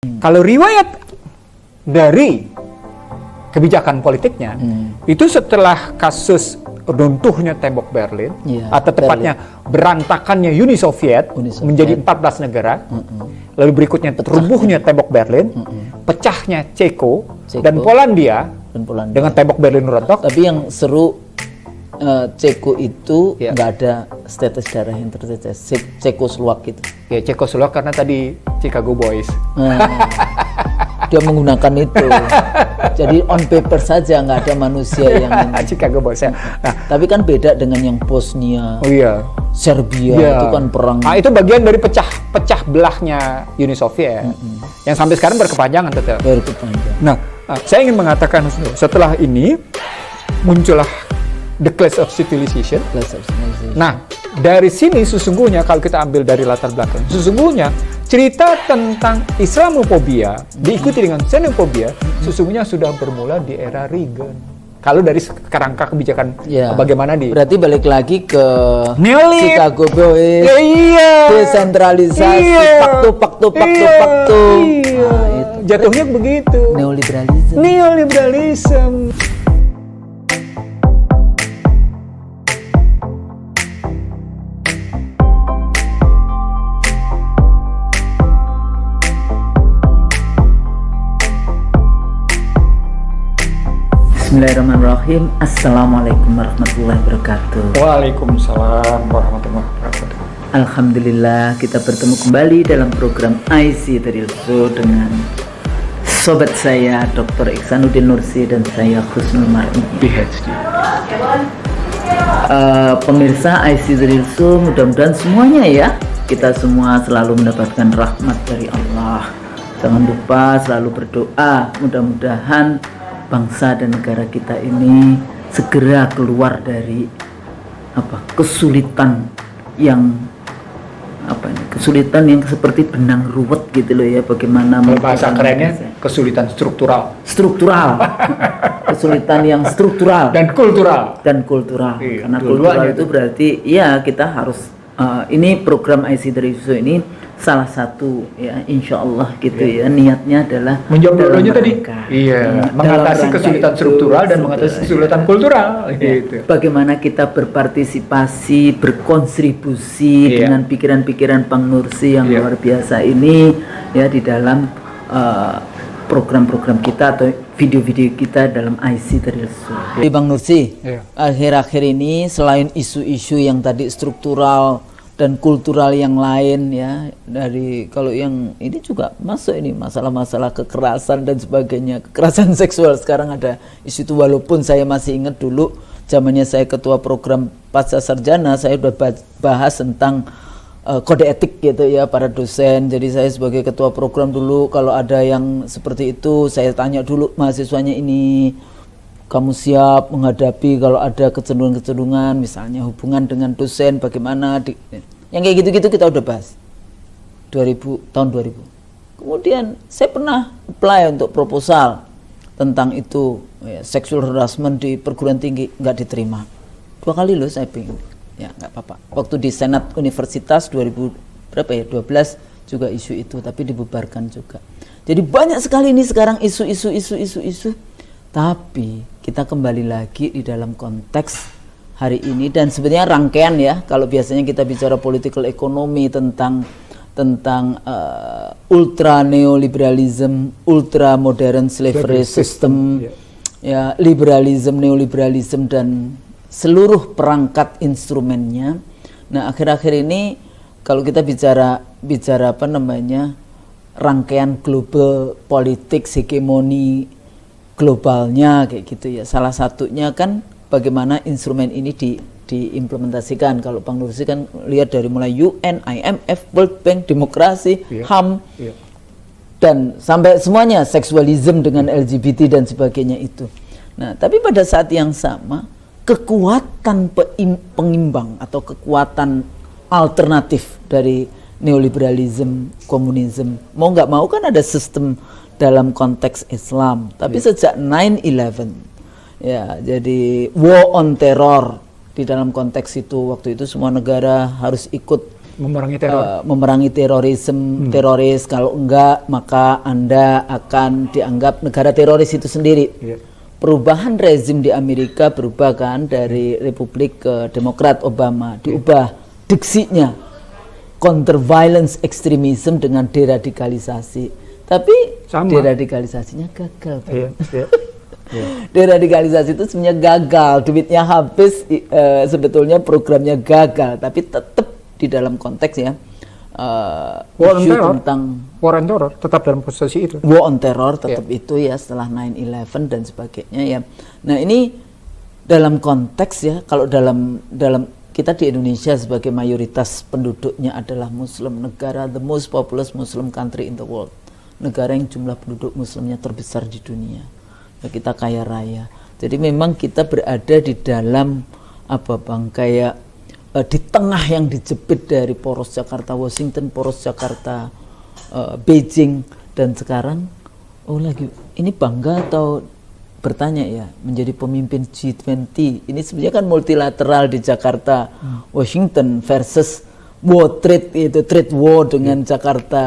Kalau riwayat dari kebijakan politiknya, itu setelah kasus runtuhnya tembok Berlin, atau tepatnya berantakannya Uni Soviet menjadi 14 negara, lalu berikutnya rubuhnya tembok Berlin, pecahnya Ceko dan Polandia dengan tembok Berlin rontok. Tapi yang seru, Ceko itu nggak ada status darah yang tercecer, Cekoslovak itu. Ya, Cekoslovak karena tadi Chicago Boys. Dia menggunakan itu. Jadi on paper saja, nggak ada manusia yang Chicago Boys ya. Nah, tapi kan beda dengan yang Bosnia, Serbia itu kan perang. Nah, itu bagian dari pecah belahnya Uni Soviet yang sampai sekarang berkepanjangan tetap. Nah, saya ingin mengatakan setelah ini muncullah The Clash of Civilization. Nah, dari sini sesungguhnya kalau kita ambil dari latar belakang, sesungguhnya cerita tentang Islamophobia diikuti dengan xenophobia sesungguhnya sudah bermula di era Reagan. Kalau dari kerangka kebijakan bagaimana berarti balik lagi ke Neolib, Chicago Boys, desentralisasi, paktu. Itu. Jatuhnya begitu. Neoliberalism. Bismillahirrahmanirrahim. Assalamualaikum warahmatullahi wabarakatuh. Waalaikumsalam warahmatullahi wabarakatuh. Alhamdulillah kita bertemu kembali dalam program IC Terilso dengan sobat saya Dr. Iksanuddin Nursi dan saya Husnul Mar'i PhD. Pemirsa IC Terilso, mudah-mudahan semuanya ya, kita semua selalu mendapatkan rahmat dari Allah. Jangan lupa selalu berdoa, mudah-mudahan bangsa dan negara kita ini segera keluar dari kesulitan yang seperti benang ruwet gitu loh ya. Bagaimana bahasa kerennya kesulitan struktural kesulitan yang struktural dan kultural. Karena kultural itu berarti ya kita harus ini program IC Terilso ini salah satu ya insya Allah gitu ya, niatnya adalah menjawab dua-duanya tadi. Mengatasi kesulitan struktural dan mengatasi kesulitan kultural gitu. Bagaimana kita berpartisipasi, berkontribusi dengan pikiran-pikiran Bang Nursi yang luar biasa ini ya di dalam program-program kita atau video-video kita dalam IC Terilso. Bang Nursi, akhir-akhir ini selain isu-isu yang tadi struktural dan kultural yang lain ya, dari kalau yang ini juga masuk ini masalah-masalah kekerasan dan sebagainya, kekerasan seksual sekarang ada isu itu. Walaupun saya masih ingat dulu zamannya saya ketua program pasca sarjana, saya udah bahas tentang kode etik gitu ya para dosen. Jadi saya sebagai ketua program dulu kalau ada yang seperti itu saya tanya dulu mahasiswanya, ini kamu siap menghadapi kalau ada kecenderungan-kecenderungan misalnya hubungan dengan dosen bagaimana yang kayak gitu-gitu kita udah bahas tahun 2000. Kemudian saya pernah apply untuk proposal tentang itu sexual harassment di perguruan tinggi, nggak diterima 2 kali loh saya pengen ya nggak apa-apa. Waktu di Senat Universitas 2012 juga isu itu tapi dibubarkan juga. Jadi banyak sekali ini sekarang isu. Tapi kita kembali lagi di dalam konteks hari ini dan sebenarnya rangkaian ya. Kalau biasanya kita bicara political economy tentang ultra neoliberalism, ultra modern slavery system, ya liberalism, neoliberalism dan seluruh perangkat instrumennya. Nah akhir-akhir ini kalau kita bicara rangkaian global politics, hegemoni globalnya kayak gitu ya. Salah satunya kan bagaimana instrumen ini diimplementasikan. Kalau Bang Nursi kan lihat dari mulai UN, IMF, World Bank, demokrasi, HAM, dan sampai semuanya seksualisme dengan LGBT dan sebagainya itu. Nah, tapi pada saat yang sama kekuatan pengimbang atau kekuatan alternatif dari neoliberalisme, komunisme, mau nggak mau kan ada sistem dalam konteks Islam. Tapi sejak 9/11 ya, jadi war on terror di dalam konteks itu, waktu itu semua negara harus ikut memerangi teroris. Kalau enggak, maka Anda akan dianggap negara teroris itu sendiri. Perubahan rezim di Amerika berubah kan, dari Republik ke Demokrat Obama, diubah diksinya, counter violence extremism dengan deradikalisasi. Tapi deradikalisasinya gagal. Deradikalisasi itu sebenarnya gagal, duitnya habis, sebetulnya programnya gagal, tapi tetap di dalam konteks ya isu tentang war on terror tetap dalam posisi itu. War on terror tetap itu ya, setelah 9/11 dan sebagainya ya. Nah ini dalam konteks ya, kalau dalam kita di Indonesia sebagai mayoritas penduduknya adalah Muslim, negara the most populous Muslim country in the world, negara yang jumlah penduduk Muslimnya terbesar di dunia. Kita kaya raya. Jadi memang kita berada di dalam kayak di tengah yang dijepit dari poros Jakarta Washington, poros Jakarta Beijing, dan sekarang ini bangga atau bertanya ya menjadi pemimpin G20. Ini sebenarnya kan multilateral di Jakarta Washington versus trade war dengan Jakarta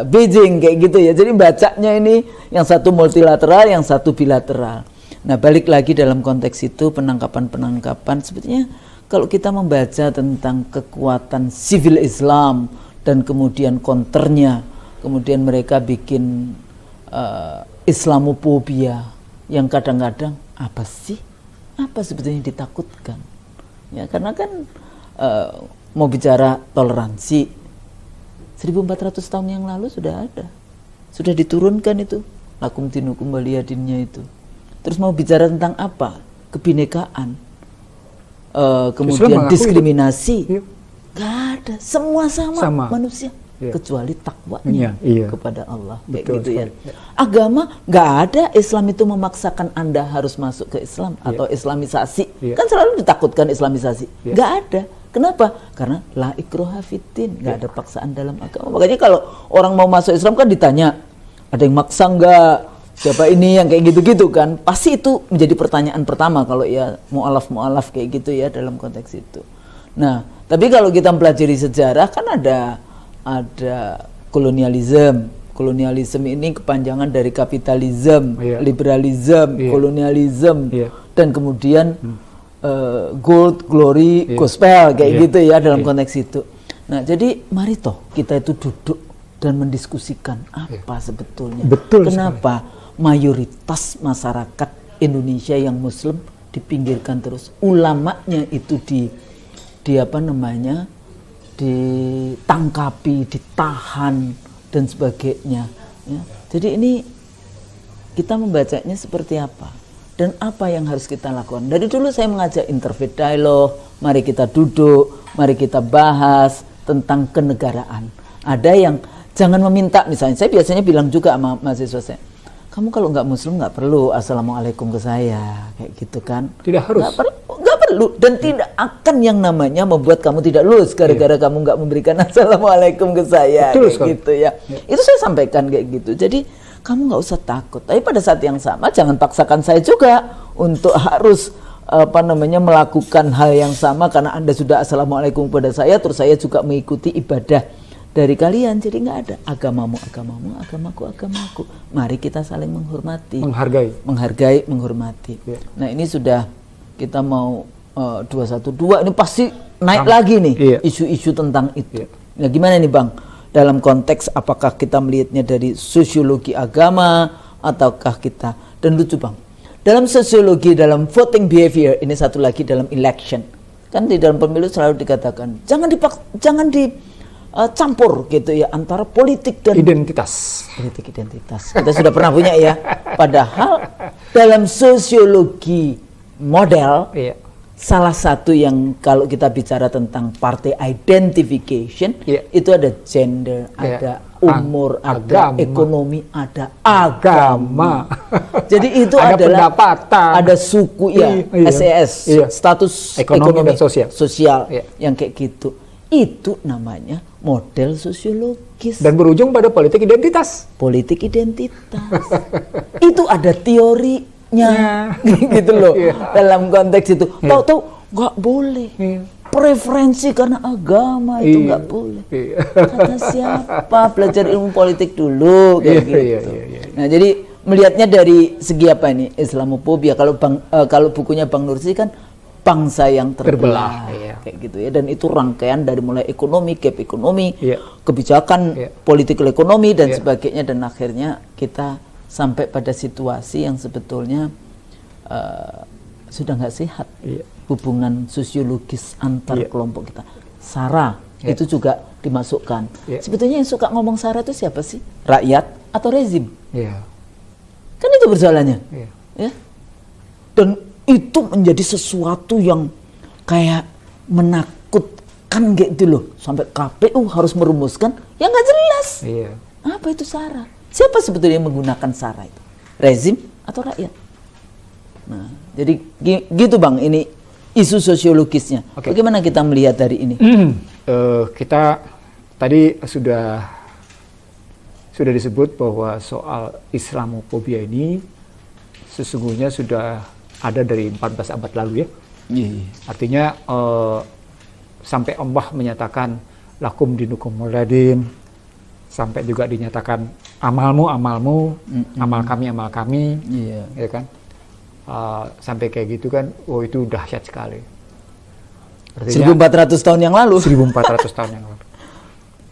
Beijing kayak gitu ya. Jadi bacanya ini yang satu multilateral, yang satu bilateral. Nah, balik lagi dalam konteks itu penangkapan sebetulnya kalau kita membaca tentang kekuatan civil Islam dan kemudian counternya, kemudian mereka bikin Islamophobia yang kadang-kadang apa sebetulnya ditakutkan? Ya, karena kan mau bicara toleransi 1400 tahun yang lalu sudah ada, sudah diturunkan itu lakum dinukum waliyadinnya itu. Terus mau bicara tentang apa? Kebinekaan, kemudian diskriminasi, gak ada, semua sama. Manusia kecuali takwanya kepada Allah. Kayak gitu ya. Agama gak ada, Islam itu memaksakan Anda harus masuk ke Islam atau Islamisasi. Kan selalu ditakutkan Islamisasi. Gak ada. Kenapa? Karena la ikroha fiddin, nggak ada paksaan dalam agama. Makanya kalau orang mau masuk Islam kan ditanya, ada yang maksa nggak? Siapa ini yang kayak gitu-gitu kan? Pasti itu menjadi pertanyaan pertama kalau ya mu'alaf kayak gitu ya dalam konteks itu. Nah, tapi kalau kita mempelajari sejarah kan ada kolonialisme. Kolonialisme ini kepanjangan dari kapitalisme, liberalisme, kolonialisme, dan kemudian gold, glory, gospel kayak gitu ya dalam konteks itu. Nah, jadi mari toh kita itu duduk dan mendiskusikan apa sebetulnya. Kenapa mayoritas masyarakat Indonesia yang Muslim dipinggirkan terus, ulamanya itu ditangkapi, ditahan dan sebagainya. Ya. Jadi ini kita membacanya seperti apa? Dan apa yang harus kita lakukan? Dari dulu saya mengajak interfaith dialogue, mari kita duduk, mari kita bahas tentang kenegaraan. Ada yang jangan meminta, misalnya saya biasanya bilang juga sama mahasiswa saya, kamu kalau nggak Muslim nggak perlu assalamualaikum ke saya, kayak gitu kan? Tidak harus. Nggak perlu, dan tidak akan yang namanya membuat kamu tidak lulus gara-gara kamu nggak memberikan assalamualaikum ke saya, kayak gitu ya. Itu saya sampaikan kayak gitu. Jadi kamu nggak usah takut. Tapi pada saat yang sama jangan paksakan saya juga untuk harus melakukan hal yang sama karena Anda sudah assalamualaikum kepada saya, terus saya juga mengikuti ibadah dari kalian. Jadi nggak ada agamamu, agamaku. Mari kita saling menghormati, menghargai, menghormati. Nah ini sudah kita mau 212 ini pasti naik lagi nih isu-isu tentang itu. Nah gimana nih Bang? Dalam konteks apakah kita melihatnya dari sosiologi agama ataukah kita, dan lucu Bang, dalam sosiologi, dalam voting behavior, ini satu lagi dalam election, kan di dalam pemilu selalu dikatakan jangan dicampur gitu ya antara politik dan identitas. Kita sudah pernah punya ya. Padahal dalam sosiologi model salah satu yang kalau kita bicara tentang partai identification itu ada gender, ada umur, ada ekonomi, ada agama. Jadi itu ada adalah pendapatan, ada suku SES, status ekonomi dan sosial yang kayak gitu. Itu namanya model sosiologis dan berujung pada politik identitas. Itu ada teori gitu loh dalam konteks itu. Tahu-tahu nggak boleh preferensi karena agama itu nggak boleh. Kata siapa? Belajar ilmu politik dulu kayak gitu. Nah, jadi melihatnya dari segi apa ini? Islamophobia. Kalau bukunya Bang Nursi kan bangsa yang terbelah kayak gitu ya, dan itu rangkaian dari mulai ekonomi, gap ekonomi, kebijakan politikal ekonomi dan sebagainya, dan akhirnya kita sampai pada situasi yang sebetulnya sudah nggak sehat. Hubungan sosiologis antar kelompok kita. SARA itu juga dimasukkan. Sebetulnya yang suka ngomong SARA itu siapa sih? Rakyat atau rezim? Kan itu persoalannya. Ya. Dan itu menjadi sesuatu yang kayak menakutkan gitu loh. Sampai KPU harus merumuskan yang nggak jelas. Apa itu SARA? Siapa sebetulnya yang menggunakan SARA itu? Rezim atau rakyat? Nah, jadi gitu Bang, ini isu sosiologisnya. Bagaimana kita melihat dari ini? Kita tadi sudah disebut bahwa soal Islamophobia ini sesungguhnya sudah ada dari 14 abad lalu ya. Artinya sampai Allah menyatakan lakum dinukum waladin, sampai juga dinyatakan amalmu, amal kami, ya kan? Sampai kayak gitu kan, itu dahsyat sekali. Artinya, 1400 tahun yang lalu. 1400 tahun yang lalu.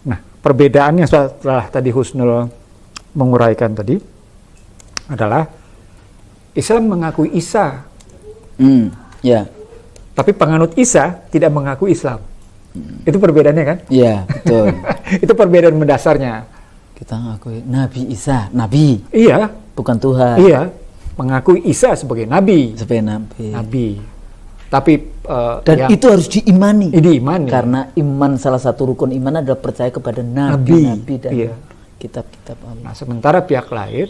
Nah, perbedaannya setelah tadi Husnul menguraikan tadi adalah Islam mengakui Isa, tapi penganut Isa tidak mengakui Islam. Itu perbedaannya kan? Iya, betul. Itu perbedaan mendasarnya. Kita mengakui Nabi Isa, Nabi. Iya. Bukan Tuhan. Iya. Mengakui Isa sebagai nabi. Nabi. Tapi dan itu harus diimani. Diimani. Karena iman, salah satu rukun iman adalah percaya kepada nabi dan kitab-kitab Allah. Nah, sementara pihak lain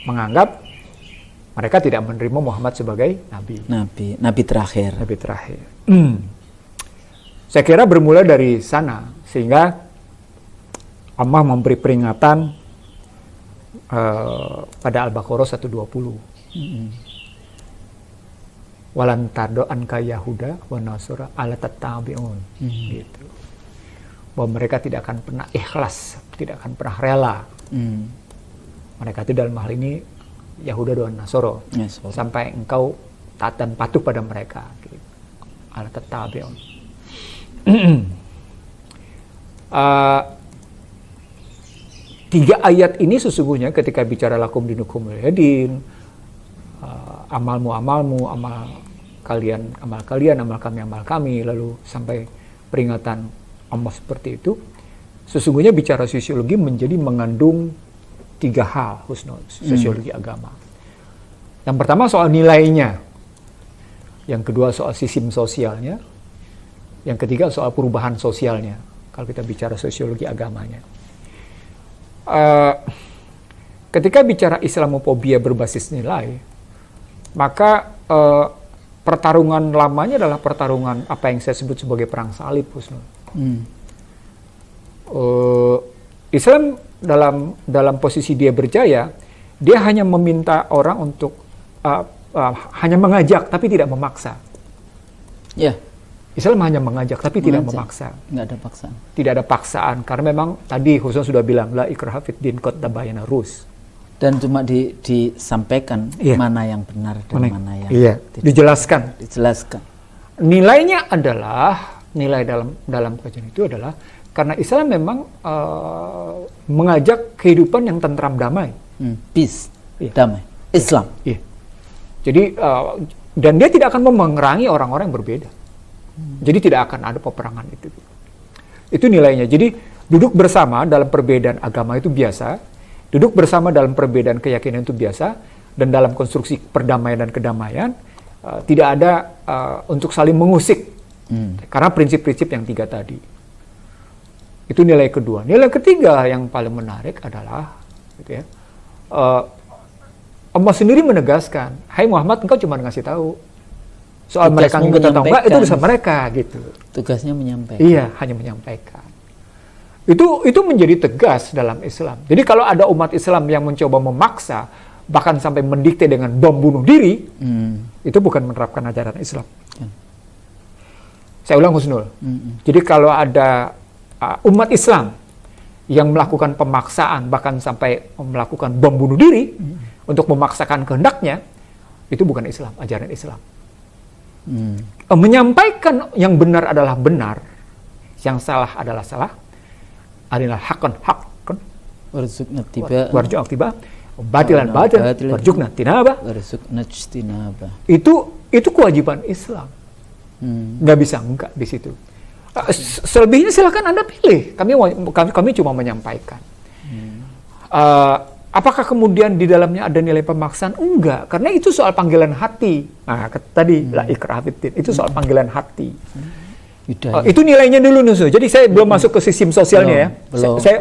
menganggap mereka tidak menerima Muhammad sebagai nabi terakhir. Saya kira bermula dari sana sehingga Allah memberi peringatan pada Al-Baqarah 120. Walan tardo anka Yahuda wa Nasara ala tattabi'un. Gitu. Bahwa mereka tidak akan pernah ikhlas, tidak akan pernah rela. Mereka itu dalam hal ini Yahuda dan Nasara. Sampai engkau taat dan patuh pada mereka. Gitu. Ala tattabi'un. Tiga ayat ini sesungguhnya ketika bicara lakum dinukum waladin, amalmu, amal kalian, amal kami, lalu sampai peringatan Allah seperti itu, sesungguhnya bicara sosiologi menjadi mengandung tiga hal, Husnul, sosiologi agama. Yang pertama soal nilainya, yang kedua soal sistem sosialnya, yang ketiga soal perubahan sosialnya, kalau kita bicara sosiologi agamanya. Ketika bicara Islamophobia berbasis nilai, maka pertarungan lamanya adalah pertarungan apa yang saya sebut sebagai perang salib, Husnul. Islam dalam posisi dia berjaya, dia hanya meminta orang untuk hanya mengajak tapi tidak memaksa. Islam hanya mengajak tapi tidak memaksa. Nggak ada paksaan. Tidak ada paksaan karena memang tadi Husnul sudah bilang la ikraha fid din qad tabayyana rusyd. Dan cuma disampaikan mana yang benar dan mana yang tidak. Dijelaskan. Nilainya adalah nilai dalam kajian itu adalah karena Islam memang mengajak kehidupan yang tentram damai. Peace, damai. Islam. Jadi dan dia tidak akan memerangi orang-orang yang berbeda. Jadi tidak akan ada peperangan itu. Itu nilainya. Jadi duduk bersama dalam perbedaan agama itu biasa, duduk bersama dalam perbedaan keyakinan itu biasa, dan dalam konstruksi perdamaian dan kedamaian tidak ada untuk saling mengusik. Karena prinsip-prinsip yang tiga tadi. Itu nilai kedua. Nilai ketiga yang paling menarik adalah gitu ya, Allah sendiri menegaskan, hai Muhammad, engkau cuma ngasih tahu. Soal mereka ngikut atau enggak, itu urusan mereka gitu. Tugasnya menyampaikan. Iya, hanya menyampaikan. Itu menjadi tegas dalam Islam. Jadi kalau ada umat Islam yang mencoba memaksa, bahkan sampai mendikte dengan bom bunuh diri, itu bukan menerapkan ajaran Islam. Saya ulang Husnul. Jadi kalau ada umat Islam yang melakukan pemaksaan, bahkan sampai melakukan bom bunuh diri untuk memaksakan kehendaknya, itu bukan Islam, ajaran Islam. Menyampaikan yang benar adalah benar, yang salah adalah salah, adalah hakon, warzuqna tiba, batilan, warzuqna tinaba. Itu kewajiban Islam. Nggak bisa enggak di situ. Selebihnya silakan Anda pilih. Kami cuma menyampaikan. Apakah kemudian di dalamnya ada nilai pemaksaan? Enggak, karena itu soal panggilan hati. Nah, tadi la ikraha fiddin, itu soal panggilan hati. Itu nilainya dulu Nusu. Jadi saya belum masuk ke sistem sosialnya ya.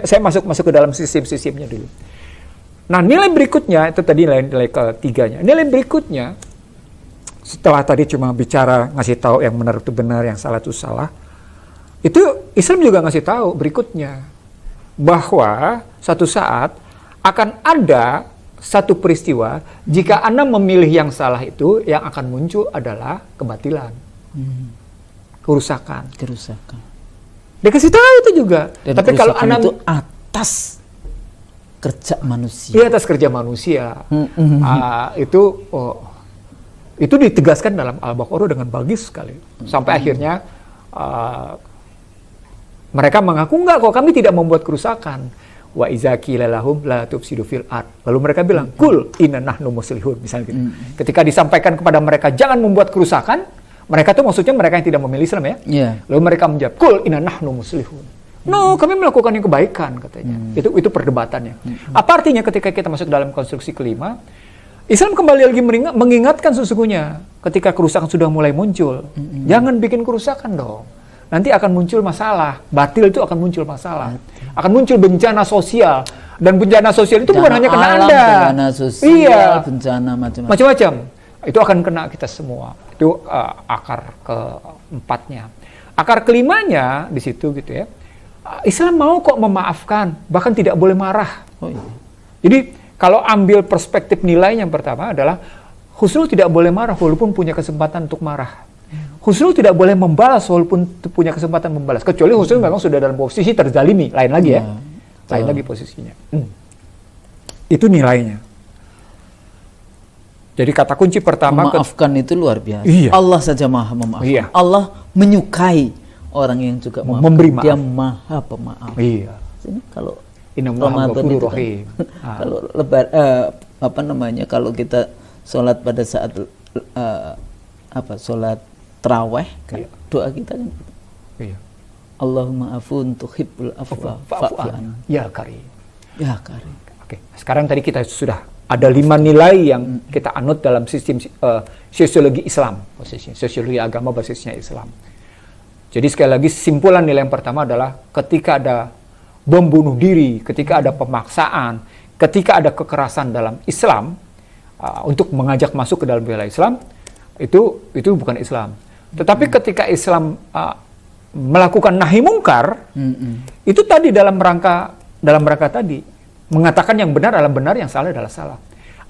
Saya masuk ke dalam sistemnya dulu. Nah, nilai berikutnya itu tadi nilai ketiganya. Nilai berikutnya setelah tadi cuma bicara ngasih tahu yang benar itu benar, yang salah itu salah. Itu Islam juga ngasih tahu berikutnya bahwa suatu saat akan ada satu peristiwa jika Anda memilih yang salah itu, yang akan muncul adalah kebatilan, kerusakan. Dia kasih tahu itu juga. Dan tapi kalau Anda itu atas kerja manusia. Iya, atas kerja manusia. Itu ditegaskan dalam Al-Baqarah dengan bagus sekali. Sampai akhirnya mereka mengaku enggak kok, kami tidak membuat kerusakan. Wa iza qila lahum la tufsidu fil ard. Lalu mereka bilang, "Qul inna nahnu muslihun." Misalnya gitu. Ketika disampaikan kepada mereka jangan membuat kerusakan, mereka tuh maksudnya mereka yang tidak memilih Islam ya. Yeah. Lalu mereka menjawab, "Qul inna nahnu muslihun." No, kami melakukan yang kebaikan katanya. Itu perdebatannya. Apa artinya ketika kita masuk dalam konstruksi kelima? Islam kembali lagi mengingatkan sesungguhnya ketika kerusakan sudah mulai muncul, jangan bikin kerusakan dong. Nanti akan muncul masalah, batil itu akan muncul masalah, akan muncul bencana sosial, dan bencana sosial itu bukan hanya kena Anda, bencana sosial, bencana macam-macam, itu akan kena kita semua. Itu akar keempatnya. Akar kelimanya di situ gitu ya. Islam mau kok memaafkan, bahkan tidak boleh marah. Jadi kalau ambil perspektif nilai yang pertama adalah Husnul tidak boleh marah walaupun punya kesempatan untuk marah. Husnul tidak boleh membalas walaupun punya kesempatan membalas. Kecuali Husnul memang sudah dalam posisi terzalimi. Lain lagi ya. Lain lagi posisinya. Itu nilainya. Jadi kata kunci pertama. Memaafkan itu luar biasa. Iya. Allah saja maha memaafkan. Iya. Allah menyukai orang yang juga memberi maaf. Dia maha pemaaf. Iya. Ini kalau Ramadan itu kan, kalau kita sholat pada saat sholat tarawih, kan, doa kita kan Allahumma afun tuhibbul afwa fa'fu. Ya karim. Ya karim. Oke, sekarang tadi kita sudah ada 5 nilai yang kita anut dalam sistem sosiologi Islam, sosiologi agama basisnya Islam. Jadi sekali lagi simpulan nilai yang pertama adalah ketika ada bom bunuh diri, ketika ada pemaksaan, ketika ada kekerasan dalam Islam untuk mengajak masuk ke dalam wilayah Islam, itu bukan Islam. Tetapi ketika Islam melakukan nahi mungkar, itu tadi dalam rangka tadi mengatakan yang benar adalah benar, yang salah adalah salah.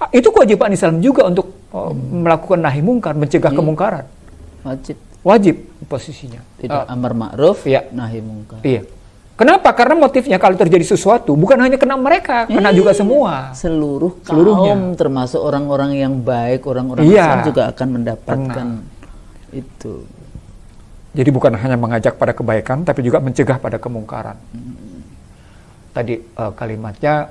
Itu kewajiban Islam juga untuk melakukan nahi mungkar, mencegah kemungkaran. Wajib posisinya. Tidak amar ma'ruf, nahi mungkar. Iya. Kenapa? Karena motifnya kalau terjadi sesuatu bukan hanya kena mereka, kena juga semua. Seluruhnya. Kaum, termasuk orang-orang yang baik, orang-orang Islam juga akan mendapatkan itu. Jadi bukan hanya mengajak pada kebaikan, tapi juga mencegah pada kemungkaran. Tadi kalimatnya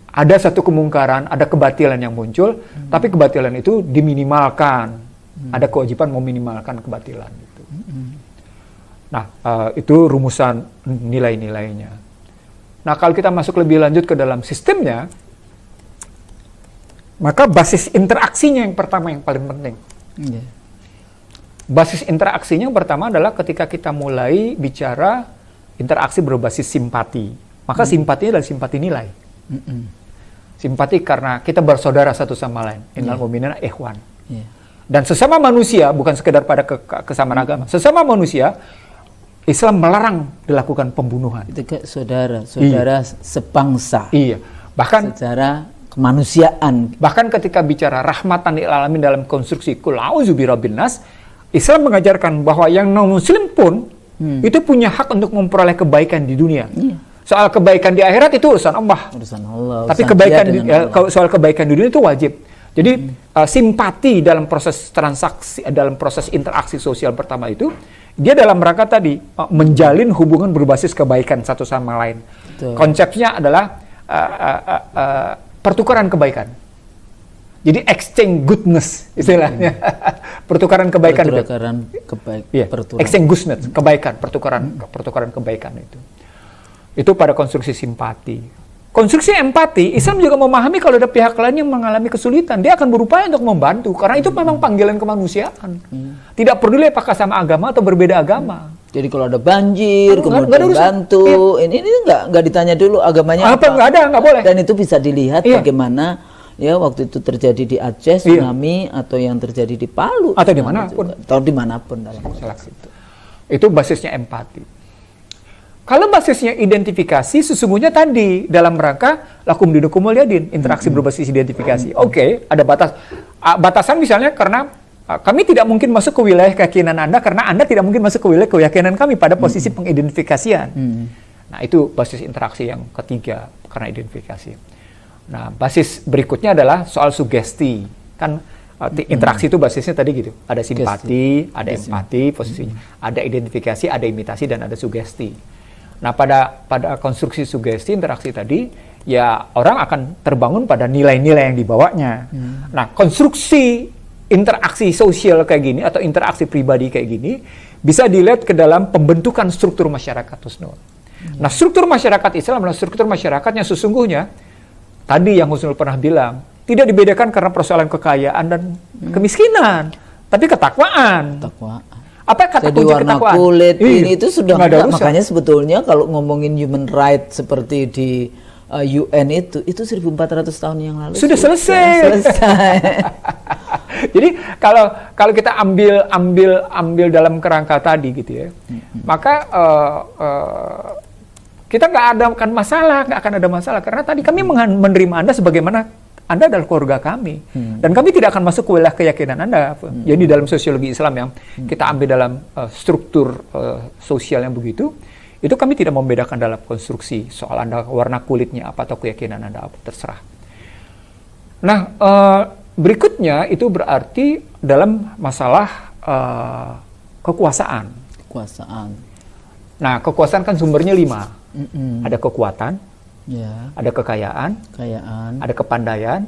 ada satu kemungkaran, ada kebatilan yang muncul, tapi kebatilan itu diminimalkan. Ada kewajiban meminimalkan kebatilan itu. Nah, itu rumusan nilai-nilainya. Nah, kalau kita masuk lebih lanjut ke dalam sistemnya, maka basis interaksinya yang pertama yang paling penting. Basis interaksinya yang pertama adalah ketika kita mulai bicara interaksi berbasis simpati. Maka simpatinya adalah simpati nilai. Simpati karena kita bersaudara satu sama lain. Innal mu'minina ikhwan. Dan sesama manusia, bukan sekedar pada kesamaan agama. Sesama manusia, Islam melarang dilakukan pembunuhan. Itu kayak saudara sebangsa. Iya. Bahkan secara kemanusiaan. Bahkan ketika bicara rahmatan lil alamin dalam konstruksi qul a'udzu birabbin nas, Islam mengajarkan bahwa yang non-Muslim pun itu punya hak untuk memperoleh kebaikan di dunia. Soal kebaikan di akhirat itu urusan Allah. Tapi kebaikan soal kebaikan di dunia itu wajib. Jadi simpati dalam proses transaksi, dalam proses interaksi sosial pertama itu, dia dalam rangka tadi menjalin hubungan berbasis kebaikan satu sama lain. Betul. Konsepnya adalah pertukaran kebaikan. Jadi exchange goodness istilahnya. Pertukaran kebaikan. Exchange goodness, kebaikan, pertukaran kebaikan itu. Itu pada konstruksi simpati. Konstruksi empati, Islam juga memahami kalau ada pihak lain yang mengalami kesulitan, dia akan berupaya untuk membantu, karena itu memang panggilan kemanusiaan. Tidak peduli apakah sama agama atau berbeda agama. Jadi kalau ada banjir, kemudian bantu, ini nggak ditanya dulu agamanya apa. Nggak ada, nggak boleh. Dan itu bisa dilihat bagaimana ya waktu itu terjadi di Aceh, tsunami, atau yang terjadi di Palu. Atau dimanapun. Atau dimanapun dalam konteks itu. Itu basisnya empati. Kalau basisnya identifikasi, sesungguhnya tadi dalam rangka lakum dinukum waliyadin, interaksi berbasis identifikasi. Oke, ada batasan misalnya karena kami tidak mungkin masuk ke wilayah keyakinan Anda karena Anda tidak mungkin masuk ke wilayah keyakinan kami pada posisi pengidentifikasian. Nah, itu basis interaksi yang ketiga karena identifikasi. Nah, basis berikutnya adalah soal sugesti. Kan interaksi itu basisnya tadi gitu. Ada simpati, ada empati posisinya, ada identifikasi, ada imitasi, dan ada sugesti. Nah, pada konstruksi sugesti interaksi tadi, ya orang akan terbangun pada nilai-nilai yang dibawanya. Nah, konstruksi interaksi sosial kayak gini atau interaksi pribadi kayak gini bisa dilihat ke dalam pembentukan struktur masyarakat Husnul. Nah, struktur masyarakat Islam adalah struktur masyarakat yang sesungguhnya tadi yang Husnul pernah bilang, tidak dibedakan karena persoalan kekayaan dan kemiskinan, tapi ketakwaan. Apa kata kunci warna ketakwaan? Kulit ini itu sudah enggak, makanya sebetulnya kalau ngomongin human right seperti di UN itu 1400 tahun yang lalu sudah selesai. Jadi kalau kita ambil dalam kerangka tadi gitu ya, maka kita nggak akan ada masalah karena tadi kami menerima Anda sebagaimana Anda adalah keluarga kami, dan kami tidak akan masuk ke wilayah keyakinan Anda. Jadi dalam sosiologi Islam yang kita ambil dalam struktur sosial yang begitu, itu kami tidak membedakan dalam konstruksi soal Anda warna kulitnya apa atau keyakinan Anda apa, terserah. Nah, berikutnya itu berarti dalam masalah kekuasaan. Nah, kekuasaan kan sumbernya 5. Ada kekuatan. Ada kekayaan, ada kepandaian,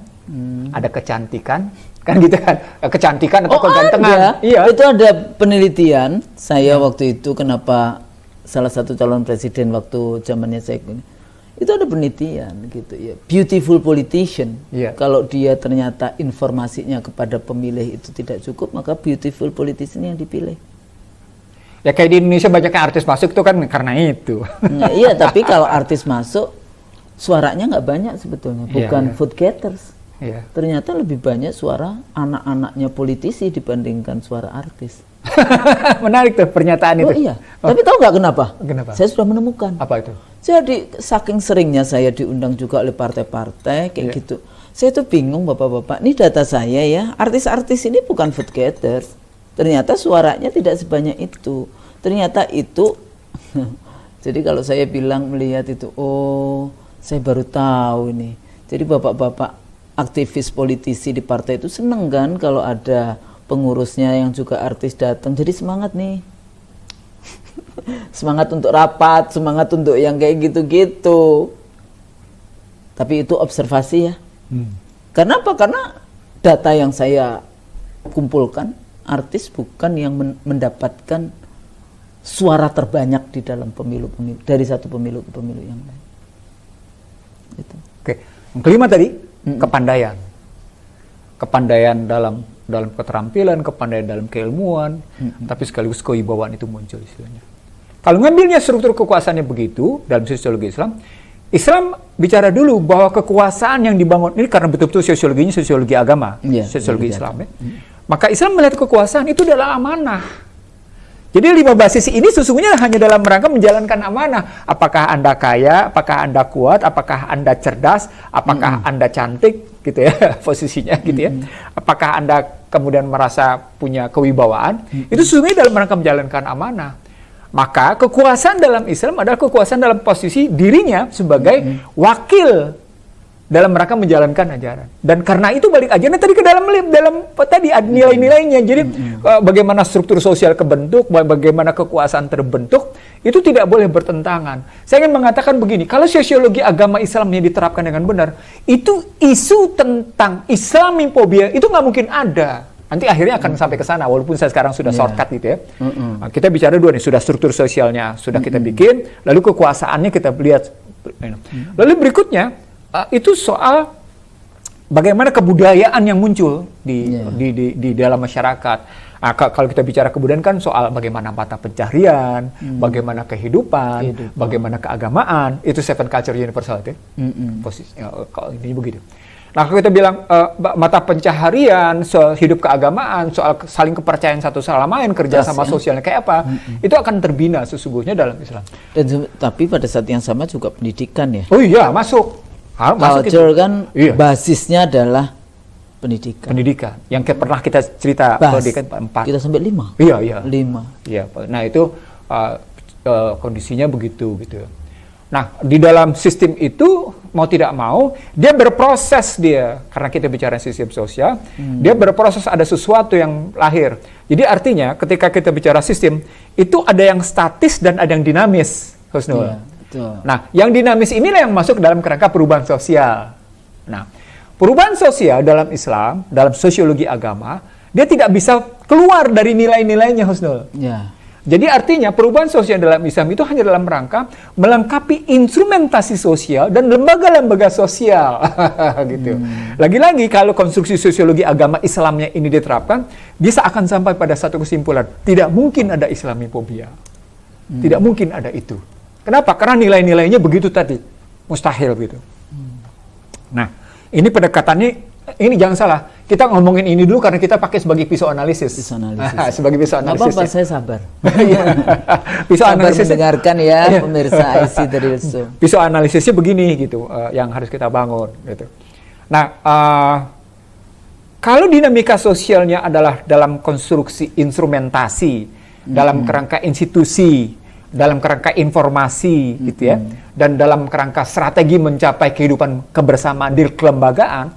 ada kecantikan, kan gitu kan? Kecantikan atau kegantengan. Iya. Itu ada penelitian saya waktu itu kenapa salah satu calon presiden waktu zamannya saya itu ada penelitian gitu ya. Beautiful politician. Kalau dia ternyata informasinya kepada pemilih itu tidak cukup, maka beautiful politician yang dipilih. Ya kayak di Indonesia banyaknya artis masuk tuh kan karena itu. Nah, iya, tapi kalau artis masuk suaranya nggak banyak sebetulnya, bukan vote getters. Ternyata lebih banyak suara anak-anaknya politisi dibandingkan suara artis. Menarik tuh pernyataan itu. Iya. Tapi tahu nggak kenapa? Saya sudah menemukan. Apa itu? Jadi saking seringnya saya diundang juga oleh partai-partai kayak gitu. Saya tuh bingung bapak-bapak. Ini data saya ya. Artis-artis ini bukan vote getters. Ternyata suaranya tidak sebanyak itu. Ternyata itu. Jadi kalau saya bilang melihat itu, oh, saya baru tahu ini. Jadi bapak-bapak aktivis politisi di partai itu seneng kan kalau ada pengurusnya yang juga artis datang. Jadi semangat nih. Semangat untuk rapat, semangat untuk yang kayak gitu-gitu. Tapi itu observasi ya. Karena apa? Karena data yang saya kumpulkan, artis bukan yang mendapatkan suara terbanyak di dalam pemilu-pemilu, dari satu pemilu ke pemilu yang lain. Gitu. Oke, yang kelima tadi kepandaian, kepandaian dalam keterampilan, kepandaian dalam keilmuan, tapi sekaligus kewibawaan itu muncul istilahnya. Kalau ngambilnya struktur kekuasaannya begitu dalam sosiologi Islam, Islam bicara dulu bahwa kekuasaan yang dibangun ini karena betul-betul sosiologinya sosiologi agama, sosiologi Islam ya. Maka Islam melihat kekuasaan itu adalah amanah. Jadi 5 basis ini sesungguhnya hanya dalam rangka menjalankan amanah. Apakah Anda kaya, apakah Anda kuat, apakah Anda cerdas, apakah Anda cantik, gitu ya, posisinya gitu ya. Apakah Anda kemudian merasa punya kewibawaan, itu sesungguhnya dalam rangka menjalankan amanah. Maka kekuasaan dalam Islam adalah kekuasaan dalam posisi dirinya sebagai wakil dalam rangka menjalankan ajaran. Dan karena itu balik ajaran tadi ke dalam tadi ada nilai-nilainya. Jadi bagaimana struktur sosial kebentuk, bagaimana kekuasaan terbentuk, itu tidak boleh bertentangan. Saya ingin mengatakan begini, kalau sosiologi agama Islamnya diterapkan dengan benar, itu isu tentang Islamofobia itu nggak mungkin ada. Nanti akhirnya akan sampai ke sana, walaupun saya sekarang sudah shortcut gitu ya. Nah, kita bicara dua nih, sudah struktur sosialnya sudah kita bikin, lalu kekuasaannya kita lihat. Lalu berikutnya itu soal bagaimana kebudayaan yang muncul di dalam masyarakat. Nah, kalau kita bicara kebudayaan kan soal bagaimana mata pencaharian, bagaimana kehidupan, bagaimana keagamaan. Itu seven culture universal itu. Posisinya kalau ini begitu. Nah, kalau kita bilang mata pencaharian, soal hidup keagamaan, soal saling kepercayaan satu sama lain, kerjasama sosialnya kayak apa, itu akan terbina sesungguhnya dalam Islam. Dan tapi pada saat yang sama juga pendidikan ya. Oh iya, masuk. Culture kan basisnya adalah pendidikan. Pendidikan. Yang pernah kita cerita pendidikan 4. Kita sampai 5. Iya. 5. Iya. Nah, itu kondisinya begitu gitu. Nah, di dalam sistem itu mau tidak mau dia berproses karena kita bicara sistem sosial, dia berproses, ada sesuatu yang lahir. Jadi artinya ketika kita bicara sistem itu ada yang statis dan ada yang dinamis, Husnul. Iya. Nah, yang dinamis inilah yang masuk dalam kerangka perubahan sosial. Nah, perubahan sosial dalam Islam, dalam sosiologi agama, dia tidak bisa keluar dari nilai-nilainya, Husnul. Ya. Jadi artinya perubahan sosial dalam Islam itu hanya dalam rangka melengkapi instrumentasi sosial dan lembaga-lembaga sosial, gitu. Lagi-lagi kalau konstruksi sosiologi agama Islamnya ini diterapkan, bisa akan sampai pada satu kesimpulan, tidak mungkin ada Islamofobia. Tidak mungkin ada itu. Kenapa? Karena nilai-nilainya begitu tadi. Mustahil gitu. Nah, ini pendekatannya, ini jangan salah. Kita ngomongin ini dulu karena kita pakai sebagai pisau analisis. Sebagai pisau analisis. Apa-apa, saya sabar. Pisau sabar analisis. Mendengarkan ya, pemirsa IC dari Ilsu. Pisau analisisnya begini gitu, yang harus kita bangun gitu. Nah, kalau dinamika sosialnya adalah dalam konstruksi instrumentasi, dalam kerangka institusi, dalam kerangka informasi gitu ya, dan dalam kerangka strategi mencapai kehidupan kebersamaan di kelembagaan,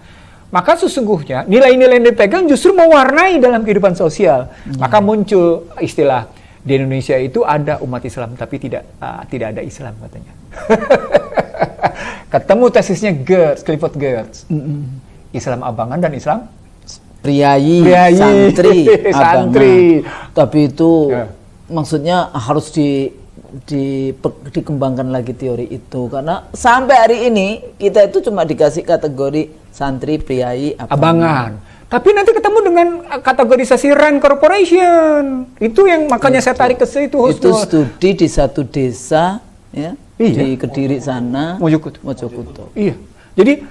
maka sesungguhnya nilai-nilai yang dipegang justru mewarnai dalam kehidupan sosial. Maka muncul istilah di Indonesia itu ada umat Islam tapi tidak ada Islam katanya. Ketemu tesisnya Clifford Geertz, Islam abangan dan Islam priayi. Santri. Tapi itu maksudnya harus dikembangkan lagi teori itu, karena sampai hari ini kita itu cuma dikasih kategori santri, priayi, abangan. Tapi nanti ketemu dengan kategorisasi Rand Corporation. Itu yang makanya saya tarik ke situ. Itu studi di satu desa ya, di Kediri sana, Mojokuto. Iya. Jadi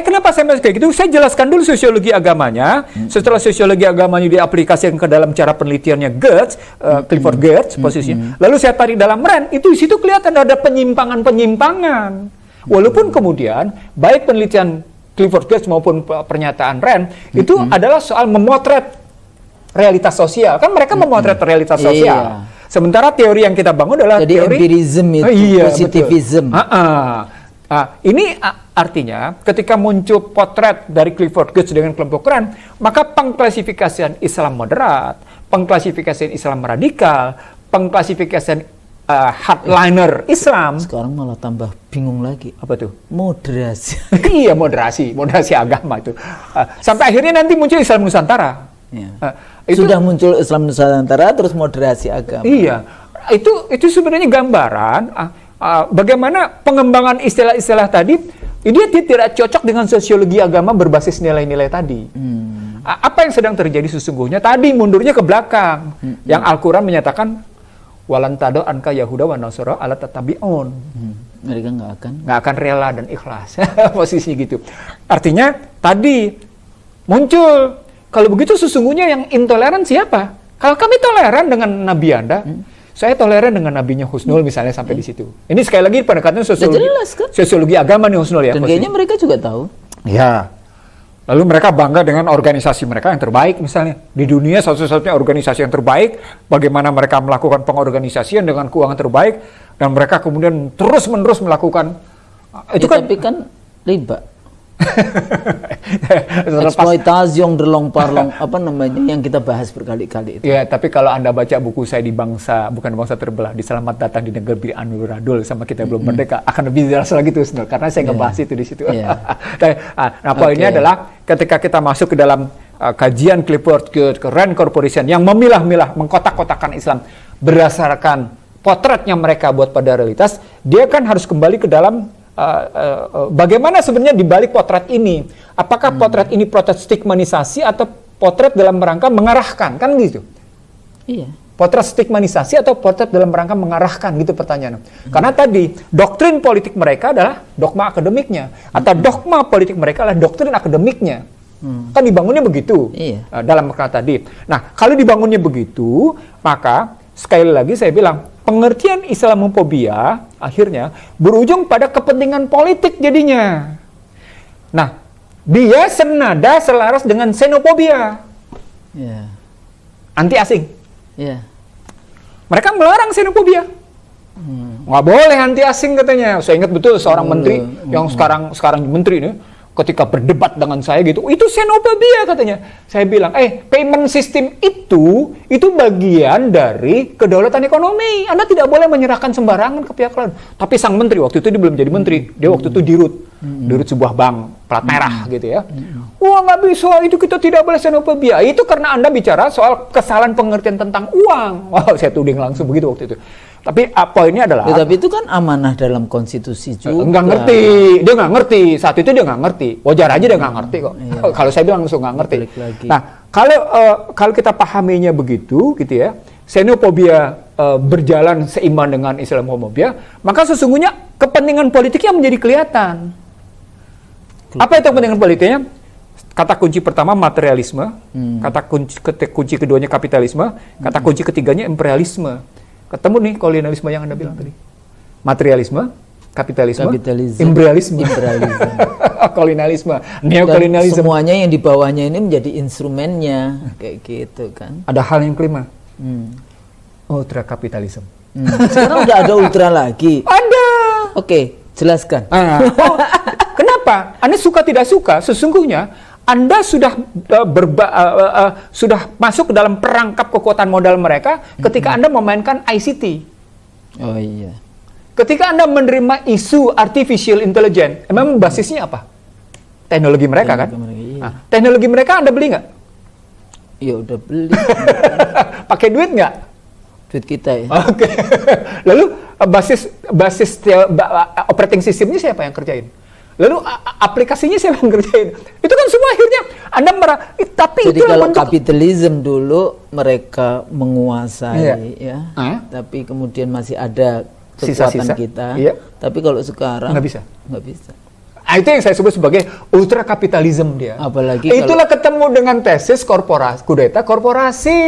kenapa saya masuk kayak gitu? Saya jelaskan dulu sosiologi agamanya. Setelah sosiologi agamanya diaplikasikan ke dalam cara penelitiannya Clifford Geertz posisinya. Lalu saya tarik dalam Rand, itu di situ kelihatan ada penyimpangan-penyimpangan. Walaupun kemudian baik penelitian Clifford Geertz maupun pernyataan Rand itu adalah soal memotret realitas sosial. Kan mereka memotret realitas sosial. Sementara teori yang kita bangun adalah jadi teori empirism itu, positivism. Ini artinya ketika muncul potret dari Clifford Geertz dengan kelompok Rand, maka pengklasifikasian Islam moderat, pengklasifikasian Islam radikal, pengklasifikasian hardliner Islam. Sekarang malah tambah bingung lagi. Apa tuh? Moderasi. Iya, moderasi agama itu. Sampai akhirnya nanti muncul Islam Nusantara. Ya. Sudah muncul Islam Nusantara, terus moderasi agama. Iya, itu sebenarnya gambaran bagaimana pengembangan istilah-istilah tadi dia tidak cocok dengan sosiologi agama berbasis nilai-nilai tadi. Apa yang sedang terjadi sesungguhnya? Tadi mundurnya ke belakang. Yang Al-Quran menyatakan walantado anka Yahuda wa Nasara ala tatabi'un. Mereka nggak akan rela dan ikhlas. Posisi gitu. Artinya tadi muncul, kalau begitu sesungguhnya yang intoleran siapa? Kalau kami toleran dengan Nabi Anda, saya toleran dengan nabinya Husnul misalnya sampai di situ. Ini sekali lagi pendekatan sosiologi, jelas, kan? sosiologi agama nih Husnul ya. Dan kayaknya mereka juga tahu. Ya. Lalu mereka bangga dengan organisasi mereka yang terbaik misalnya. Di dunia satu-satunya organisasi yang terbaik, bagaimana mereka melakukan pengorganisasian dengan keuangan terbaik, dan mereka kemudian terus-menerus melakukan itu ya, kan. Tapi kan riba. Eksploitasi yang derlong-parlong apa namanya yang kita bahas berkali-kali itu. Ya, tapi kalau Anda baca buku saya di bukan bangsa terbelah, di Selamat Datang di Negeri Anuradul sama Kita Belum Merdeka, akan lebih jelas lagi tuh sebenarnya, karena saya ngebahas itu di situ. Nah, poinnya adalah ketika kita masuk ke dalam kajian Clifford Geertz, ke Rand Corporation yang memilah-milah, mengkotak-kotakan Islam berdasarkan potretnya mereka buat pada realitas, dia kan harus kembali ke dalam bagaimana sebenarnya di balik potret ini. Apakah potret ini potret stigmanisasi atau potret dalam rangka mengarahkan, kan gitu? Iya. Potret stigmanisasi atau potret dalam rangka mengarahkan, gitu pertanyaan. Karena tadi doktrin politik mereka adalah dogma akademiknya, atau dogma politik mereka adalah doktrin akademiknya. Kan dibangunnya begitu. Iya. Dalam makna tadi. Nah, kalau dibangunnya begitu, maka sekali lagi saya bilang, pengertian Islamophobia akhirnya berujung pada kepentingan politik jadinya. Nah, dia senada selaras dengan xenophobia. Yeah. Anti asing. Yeah. Mereka melarang xenophobia. Nggak boleh anti asing katanya. Saya ingat betul seorang menteri yang sekarang menteri ini, ketika berdebat dengan saya gitu, itu xenophobia katanya. Saya bilang, payment system itu bagian dari kedaulatan ekonomi. Anda tidak boleh menyerahkan sembarangan ke pihak lain. Tapi sang menteri, waktu itu dia belum jadi menteri, dia waktu itu dirut sebuah bank plat merah gitu ya. Wah, nggak bisa, itu kita tidak boleh xenophobia. Itu karena Anda bicara soal kesalahan pengertian tentang uang. Wah, saya tuding langsung begitu waktu itu. Tapi poinnya adalah, tapi itu kan amanah dalam konstitusi juga. Nggak ngerti, dia nggak ngerti. Saat itu dia nggak ngerti. Wajar aja dia nggak ngerti kok. Iya. Kalau saya bilang langsung nggak ngerti. Nah, kalau kita pahaminya begitu, gitu ya, xenophobia berjalan seimbang dengan Islamophobia, maka sesungguhnya kepentingan politiknya menjadi kelihatan. Apa itu kepentingan politiknya? Kata kunci pertama materialisme, kata kunci keduanya kapitalisme, kata kunci ketiganya imperialisme. Ketemu nih kolonialisme yang Anda bilang tadi. Materialisme, kapitalisme. Imperialisme. Kolonialisme, neokolonialisme. Semuanya yang di bawahnya ini menjadi instrumennya, kayak gitu kan. Ada hal yang kelima. Ultra kapitalisme. Sekarang udah ada ultra lagi. Ada. Oke, jelaskan. Kenapa? Anda suka tidak suka, sesungguhnya Anda sudah sudah masuk ke dalam perangkap kekuatan modal mereka ketika Anda memainkan ICT. Oh iya. Ketika Anda menerima isu artificial intelligence, memang basisnya apa? Teknologi mereka kan? Iya. Teknologi mereka Anda beli nggak? Ya udah beli. Pakai duit nggak? Duit kita ya. Oke. Lalu basis operating systemnya siapa yang kerjain? Lalu aplikasinya siapa yang ngerjain? Itu kan semua akhirnya Anda tapi jadi itu kalau kapitalisme dulu mereka menguasai ya. Tapi kemudian masih ada kekuatan sisa-sisa kita. Iya. Tapi kalau sekarang nggak bisa. Nggak bisa. Itu yang saya sebut sebagai ultra kapitalisme dia. Apalagi itulah ketemu dengan tesis kudeta korporasi.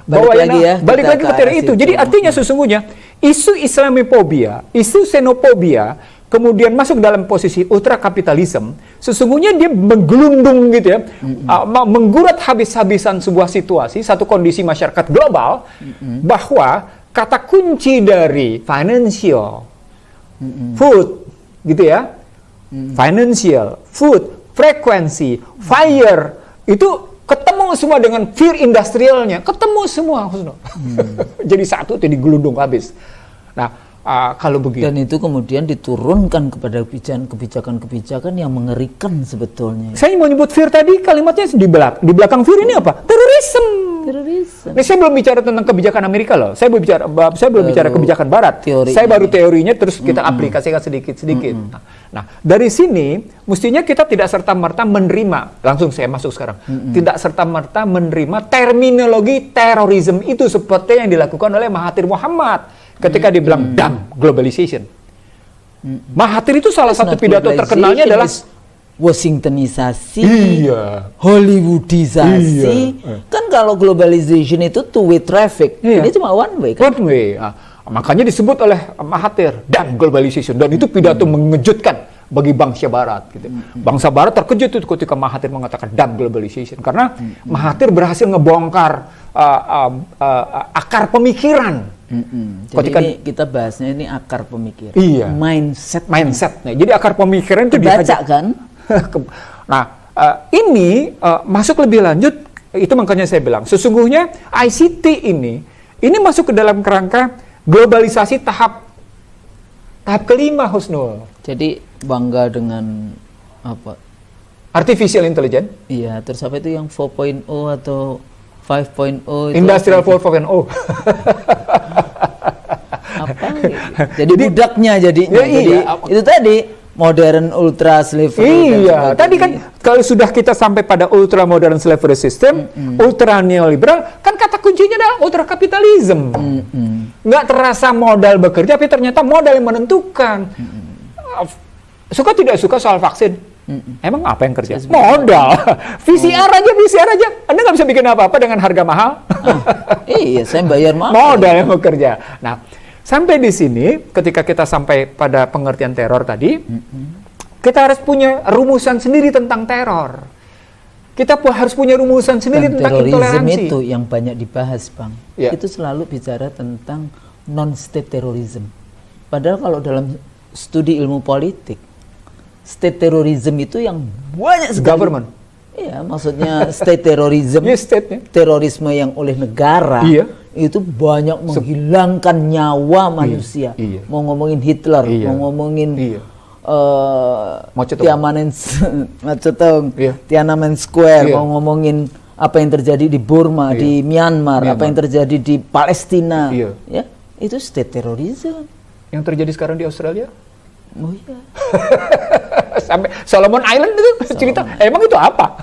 Balik lagi ke teori itu. Jadi artinya sesungguhnya isu Islamophobia, isu xenophobia kemudian masuk dalam posisi ultra kapitalisme, sesungguhnya dia menggelundung gitu ya, menggurat habis-habisan sebuah situasi, satu kondisi masyarakat global, bahwa kata kunci dari financial, food, gitu ya, financial, food, frekuensi, fire, itu ketemu semua dengan fear industrialnya, ketemu semua, jadi satu itu digelundung habis. Nah, kalau begitu. Dan itu kemudian diturunkan kepada kebijakan-kebijakan yang mengerikan sebetulnya. Saya mau nyebut fear tadi, kalimatnya di belakang fear ini apa? Terorisme. Ini saya belum bicara tentang kebijakan Amerika loh. Saya belum bicara kebijakan Barat. Saya baru teorinya terus kita aplikasikan sedikit-sedikit. Nah, dari sini mestinya kita tidak serta-merta menerima, langsung saya masuk sekarang. Tidak serta-merta menerima terminologi terorisme itu seperti yang dilakukan oleh Mahathir Mohamad ketika dibilang damn globalization. Mahathir itu salah satu pidato terkenalnya adalah Washingtonisasi, Iya. Hollywoodisasi. Iya. Kan kalau globalization itu two-way traffic, Iya. ini cuma one way kan? One way. Makanya disebut oleh Mahathir dan globalization, dan itu pidato mengejutkan bagi bangsa Barat. Gitu. Bangsa Barat terkejut itu ketika Mahathir mengatakan dan globalization, karena Mahathir berhasil ngebongkar akar pemikiran. Jadi Ketika, ini kita bahasnya ini akar pemikiran, iya, mindset. Nah, jadi akar pemikiran itu Baca kan? Nah, ini masuk lebih lanjut, itu makanya saya bilang sesungguhnya ICT ini masuk ke dalam kerangka globalisasi tahap kelima, Husnul. Jadi bangga dengan apa? Artificial intelligence. Iya, terus apa itu yang 4.0 atau 5.0 itu Industrial 4.0. apa? Jadi budaknya jadinya. Ya, iya. Jadi itu tadi modern ultra slavery. Iya, tadi kan kalau sudah kita sampai pada ultra modern slavery system, ultra neoliberal, kan kata kuncinya adalah ultra kapitalism. Nggak terasa modal bekerja, tapi ternyata modal yang menentukan. Suka tidak suka soal vaksin, emang apa yang kerja? Modal. VCR aja. Anda nggak bisa bikin apa-apa dengan harga mahal. Iya, saya bayar mahal. Modal yang bekerja. Nah, sampai di sini, ketika kita sampai pada pengertian teror tadi, kita harus punya rumusan sendiri tentang teror. Kita harus punya rumusan sendiri tentang intoleransi. Itu yang banyak dibahas, Bang. Ya. Itu selalu bicara tentang non-state terrorism. Padahal kalau dalam studi ilmu politik, state terrorism itu yang banyak sekali. Government. Iya, maksudnya state terrorism, terorisme yang oleh negara. Iya. Itu banyak menghilangkan nyawa manusia. Iya. Mau ngomongin Hitler, Iya. mau ngomongin Iya. Tiananmen Square, Iya. mau ngomongin apa yang terjadi di Burma, di Myanmar, apa yang terjadi di Palestina. Iya. Ya, itu state terrorism. Yang terjadi sekarang di Australia? Oh iya. Sampai Solomon Island itu cerita, emang itu apa?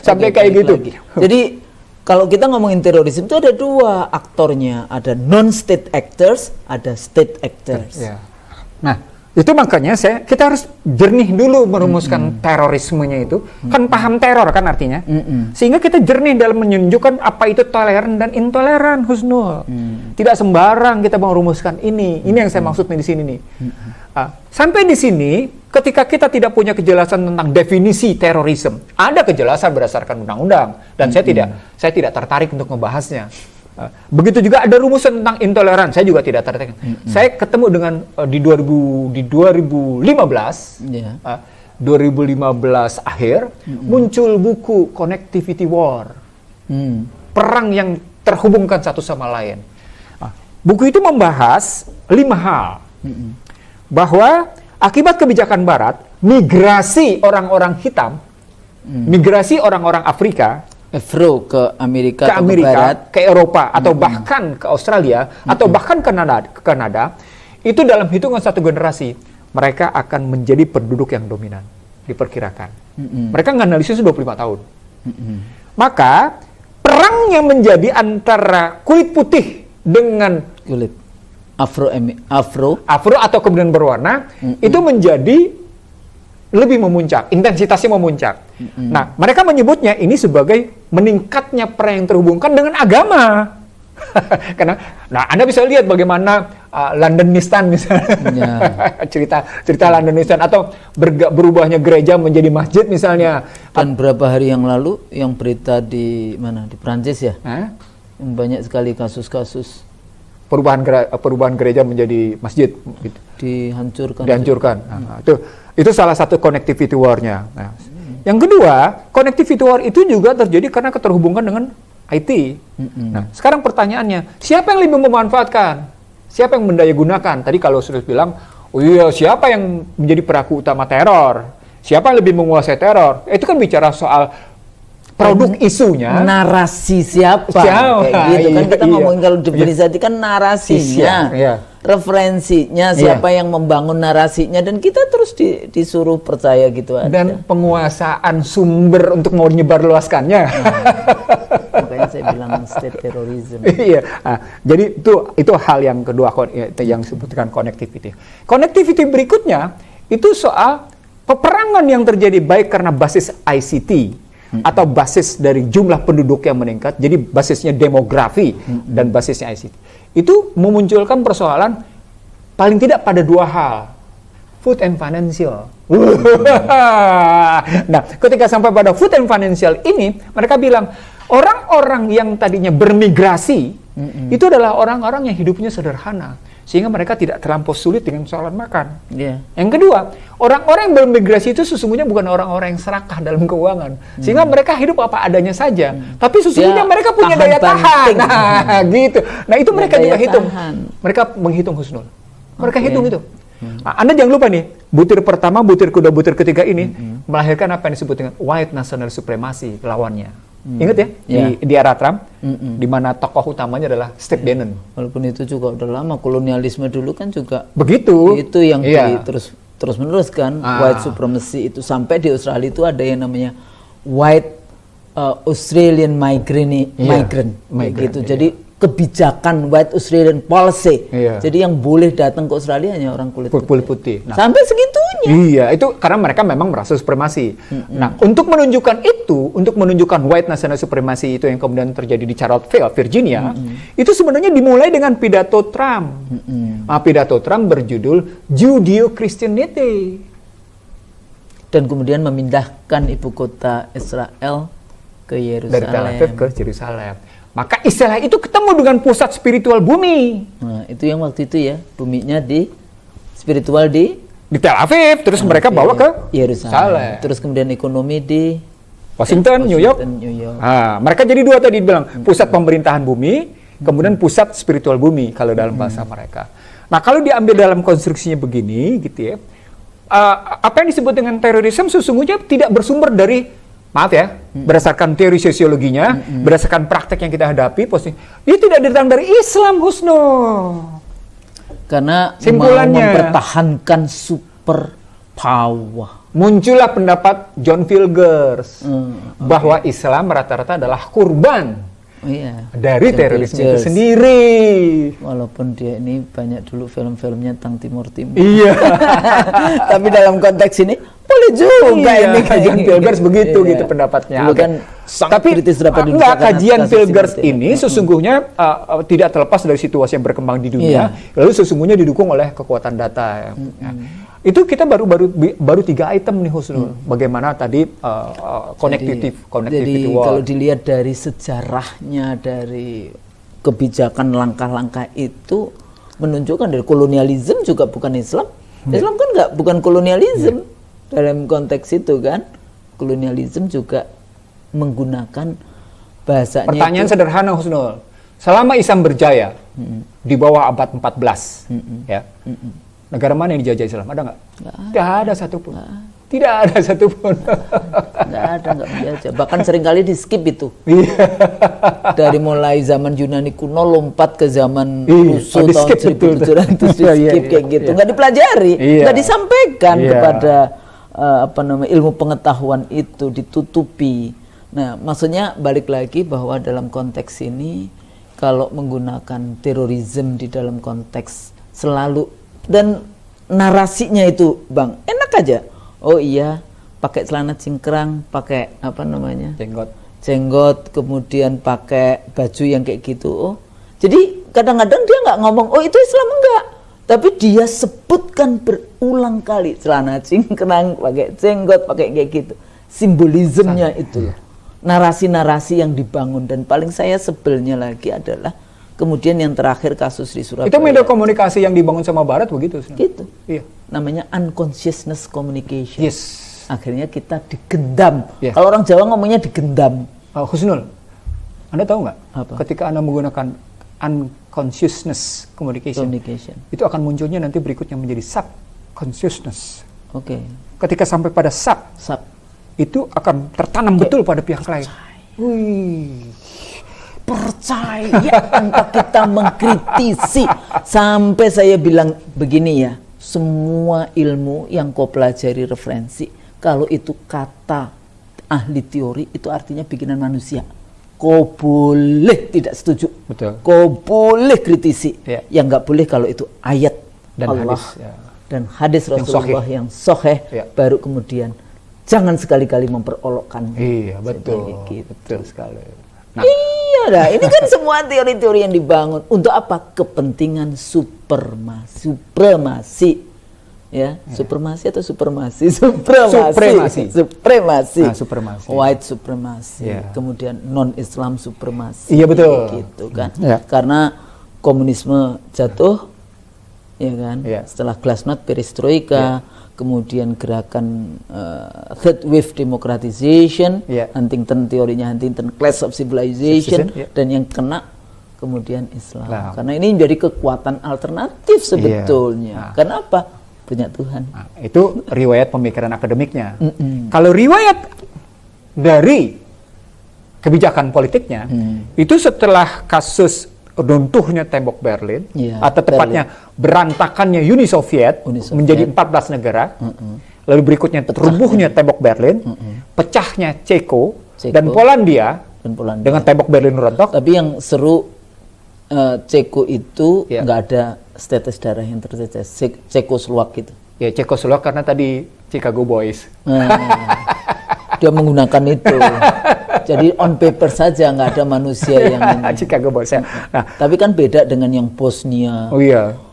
Sampai kayak gitu. Lagi. Jadi kalau kita ngomongin terorisme itu ada dua aktornya, ada non-state actors, ada state actors. Ya. Nah, itu makanya kita harus jernih dulu merumuskan terorismenya itu. Kan paham teror kan artinya. Sehingga kita jernih dalam menunjukkan apa itu toleran dan intoleran, Husnul. Tidak sembarang kita mau rumuskan ini. Ini yang saya maksud di sini nih. Sampai di sini, ketika kita tidak punya kejelasan tentang definisi terorisme, ada kejelasan berdasarkan undang-undang, dan saya tidak tertarik untuk membahasnya. Begitu juga ada rumusan tentang intoleran, saya juga tidak tertarik. Saya ketemu dengan di 2015, 2015 akhir, muncul buku Connectivity War, perang yang terhubungkan satu sama lain. Buku itu membahas 5 hal. Bahwa akibat kebijakan Barat, migrasi orang-orang hitam, migrasi orang-orang Afrika, Afro ke Amerika, Barat, ke Eropa, atau bahkan ke Australia, atau bahkan ke Kanada, itu dalam hitungan satu generasi, mereka akan menjadi penduduk yang dominan, diperkirakan. Mereka nganalisis 25 tahun. Maka, perang yang menjadi antara kulit putih dengan kulit Afro atau kemudian berwarna, itu menjadi lebih memuncak, intensitasnya memuncak. Nah, mereka menyebutnya ini sebagai meningkatnya perang yang terhubungkan dengan agama. Karena, Anda bisa lihat bagaimana Londonistan misalnya, cerita Londonistan, atau berubahnya gereja menjadi masjid misalnya. Dan berapa hari yang lalu, yang berita di mana, di Prancis ya, yang banyak sekali kasus-kasus perubahan gereja menjadi masjid, gitu. Dihancurkan. Itu salah satu connectivity war-nya. Nah, yang kedua, connectivity war itu juga terjadi karena keterhubungan dengan IT. Nah, sekarang pertanyaannya, siapa yang lebih memanfaatkan? Siapa yang mendayagunakan? Tadi kalau sudah bilang, oh iya, siapa yang menjadi pelaku utama teror? Siapa yang lebih menguasai teror? Itu kan bicara soal produk isunya, narasi siapa kayak gitu kan, kita ngomongin kalau definisi kan narasinya, referensinya, siapa yang membangun narasinya, dan kita terus disuruh percaya gitu aja. Dan penguasaan sumber untuk mau menyebarluaskannya. Makanya saya bilang state terrorism. Jadi itu hal yang kedua yang disebutkan connectivity. Connectivity berikutnya itu soal peperangan yang terjadi baik karena basis ICT atau basis dari jumlah penduduk yang meningkat, jadi basisnya demografi dan basisnya ICT, itu memunculkan persoalan paling tidak pada dua hal, food and financial. Nah, ketika sampai pada food and financial ini, mereka bilang orang-orang yang tadinya bermigrasi itu adalah orang-orang yang hidupnya sederhana, sehingga mereka tidak terlampau sulit dengan persoalan makan. Yang kedua, orang-orang yang bermigrasi itu sesungguhnya bukan orang-orang yang serakah dalam keuangan, sehingga mereka hidup apa adanya saja. Tapi sesungguhnya mereka punya daya tahan. Nah, gitu. Nah, itu mereka juga hitung. Mereka menghitung, Husnul. Mereka hitung itu. Nah, Anda jangan lupa nih, butir pertama, butir kedua, butir ketiga ini melahirkan apa yang disebut dengan white national supremacy lawannya. Ingat ya, di era Trump, di mana tokoh utamanya adalah Steve Bannon. Walaupun itu juga udah lama, kolonialisme dulu kan juga begitu. Itu yang terus menerus kan, white supremacy itu. Sampai di Australia itu ada yang namanya white Australian migrant. Gitu. Jadi kebijakan white Australian policy. Jadi yang boleh datang ke Australia hanya orang kulit putih. Nah, sampai segitunya. Iya, itu karena mereka memang merasa supremasi. Nah, untuk menunjukkan itu, untuk menunjukkan white national supremacy itu yang kemudian terjadi di Charlottesville, Virginia, itu sebenarnya dimulai dengan pidato Trump. Nah, pidato Trump berjudul Judeo-Christianity. Dan kemudian memindahkan ibu kota Israel ke Yerusalem. Dari Tel Aviv ke Yerusalem. Maka istilah itu ketemu dengan pusat spiritual bumi. Nah, itu yang waktu itu ya, buminya di spiritual di Tel Aviv, terus mereka bawa ke Yerusalem. Terus kemudian ekonomi di Washington, New York. Nah, mereka jadi dua tadi bilang, pusat pemerintahan bumi, kemudian pusat spiritual bumi kalau dalam bahasa mereka. Nah, kalau diambil dalam konstruksinya begini, gitu ya, apa yang disebut dengan terorisme sesungguhnya tidak bersumber dari berdasarkan teori sosiologinya, berdasarkan praktek yang kita hadapi, dia tidak datang dari Islam, Husnul. Karena simpulannya mau mempertahankan super power. Muncullah pendapat John Vilgers bahwa Islam rata-rata adalah kurban dari terorisme itu sendiri. Walaupun dia ini banyak dulu film-filmnya tentang Timur Timur. Iya. Tapi dalam konteks ini boleh juga ini kajian Vilgers begitu gitu pendapatnya. Kan tapi kajian Vilgers ini sesungguhnya tidak terlepas dari situasi yang berkembang di dunia, lalu sesungguhnya didukung oleh kekuatan data. Itu kita baru 3 item nih, Husnul. Bagaimana tadi connectivity jadi world. Kalau dilihat dari sejarahnya, dari kebijakan langkah-langkah itu menunjukkan dari kolonialisme juga bukan Islam. Islam kan bukan kolonialisme. Dalam konteks itu kan, kolonialisme juga menggunakan bahasanya. Pertanyaan sederhana, Husnul. Selama Islam berjaya di bawah abad 14, ya, negara mana yang dijajah Islam? Ada nggak? Tidak ada satupun. Tidak ada satupun. Nggak berjajah. Bahkan seringkali di skip itu. Dari mulai zaman Yunani kuno lompat ke zaman Rusia tahun 1700 di skip kayak gitu. Nggak dipelajari, nggak disampaikan kepada ilmu pengetahuan itu, ditutupi. Nah, maksudnya balik lagi bahwa dalam konteks ini kalau menggunakan terorisme di dalam konteks selalu, dan narasinya itu, Bang, enak aja. Oh iya, pakai celana cingkrang, pakai jenggot, kemudian pakai baju yang kayak gitu. Oh, jadi kadang-kadang dia nggak ngomong, oh itu Islam, enggak. Tapi dia sebutkan berulang kali celana cingkrang, pakai jenggot, pakai kayak gitu. Simbolismenya itu, narasi-narasi yang dibangun. Dan paling saya sebelnya lagi adalah kemudian yang terakhir kasus di Surabaya. Itu media komunikasi yang dibangun sama Barat begitu? Gitu. Iya. Namanya unconsciousness communication. Yes. Akhirnya kita digendam. Kalau orang Jawa ngomongnya digendam. Husnul, Anda tahu nggak? Apa? Ketika Anda menggunakan unconsciousness communication, itu akan munculnya nanti berikutnya menjadi subconsciousness. Ketika sampai pada sub, itu akan tertanam betul pada pihak lain. Percaya tanpa kita mengkritisi. Sampai saya bilang begini ya, semua ilmu yang kau pelajari referensi, kalau itu kata ahli teori, itu artinya bikinan manusia. Kau boleh tidak setuju, kau boleh kritisi. Yang nggak boleh kalau itu ayat dan Allah hadis, dan hadis Rasulullah yang sahih, baru kemudian jangan sekali-kali memperolokkan. Iya, betul. Gitu. Betul sekali. Nah, iya, ini kan semua teori-teori yang dibangun untuk apa? Kepentingan supremasi. Ya, supremasi atau supremasi? Supremasi. White supremasi. Kemudian non-Islam supremasi. Iya, betul. Gitu kan. Karena komunisme jatuh, ya kan? Setelah glasnost, perestroika, kemudian gerakan third wave democratization, Huntington teorinya Huntington class of civilization, dan yang kena kemudian Islam. Karena ini menjadi kekuatan alternatif sebetulnya. Kenapa? Punya Tuhan. Nah, itu riwayat pemikiran akademiknya. Kalau riwayat dari kebijakan politiknya, itu setelah kasus runtuhnya tembok Berlin, atau tepatnya berantakannya Uni Soviet menjadi 14 negara, lalu berikutnya rubuhnya tembok Berlin, pecahnya Ceko dan Polandia dengan tembok Berlin rontok. Tapi yang seru, Ceko itu nggak ada tetes darah yang tertetes, Cekoslovak itu. Ya, Cekoslovak karena tadi Chicago Boys. Dia menggunakan itu. Jadi on paper saja, nggak ada manusia yang Chicago Boys. Nah, tapi kan beda dengan yang Bosnia,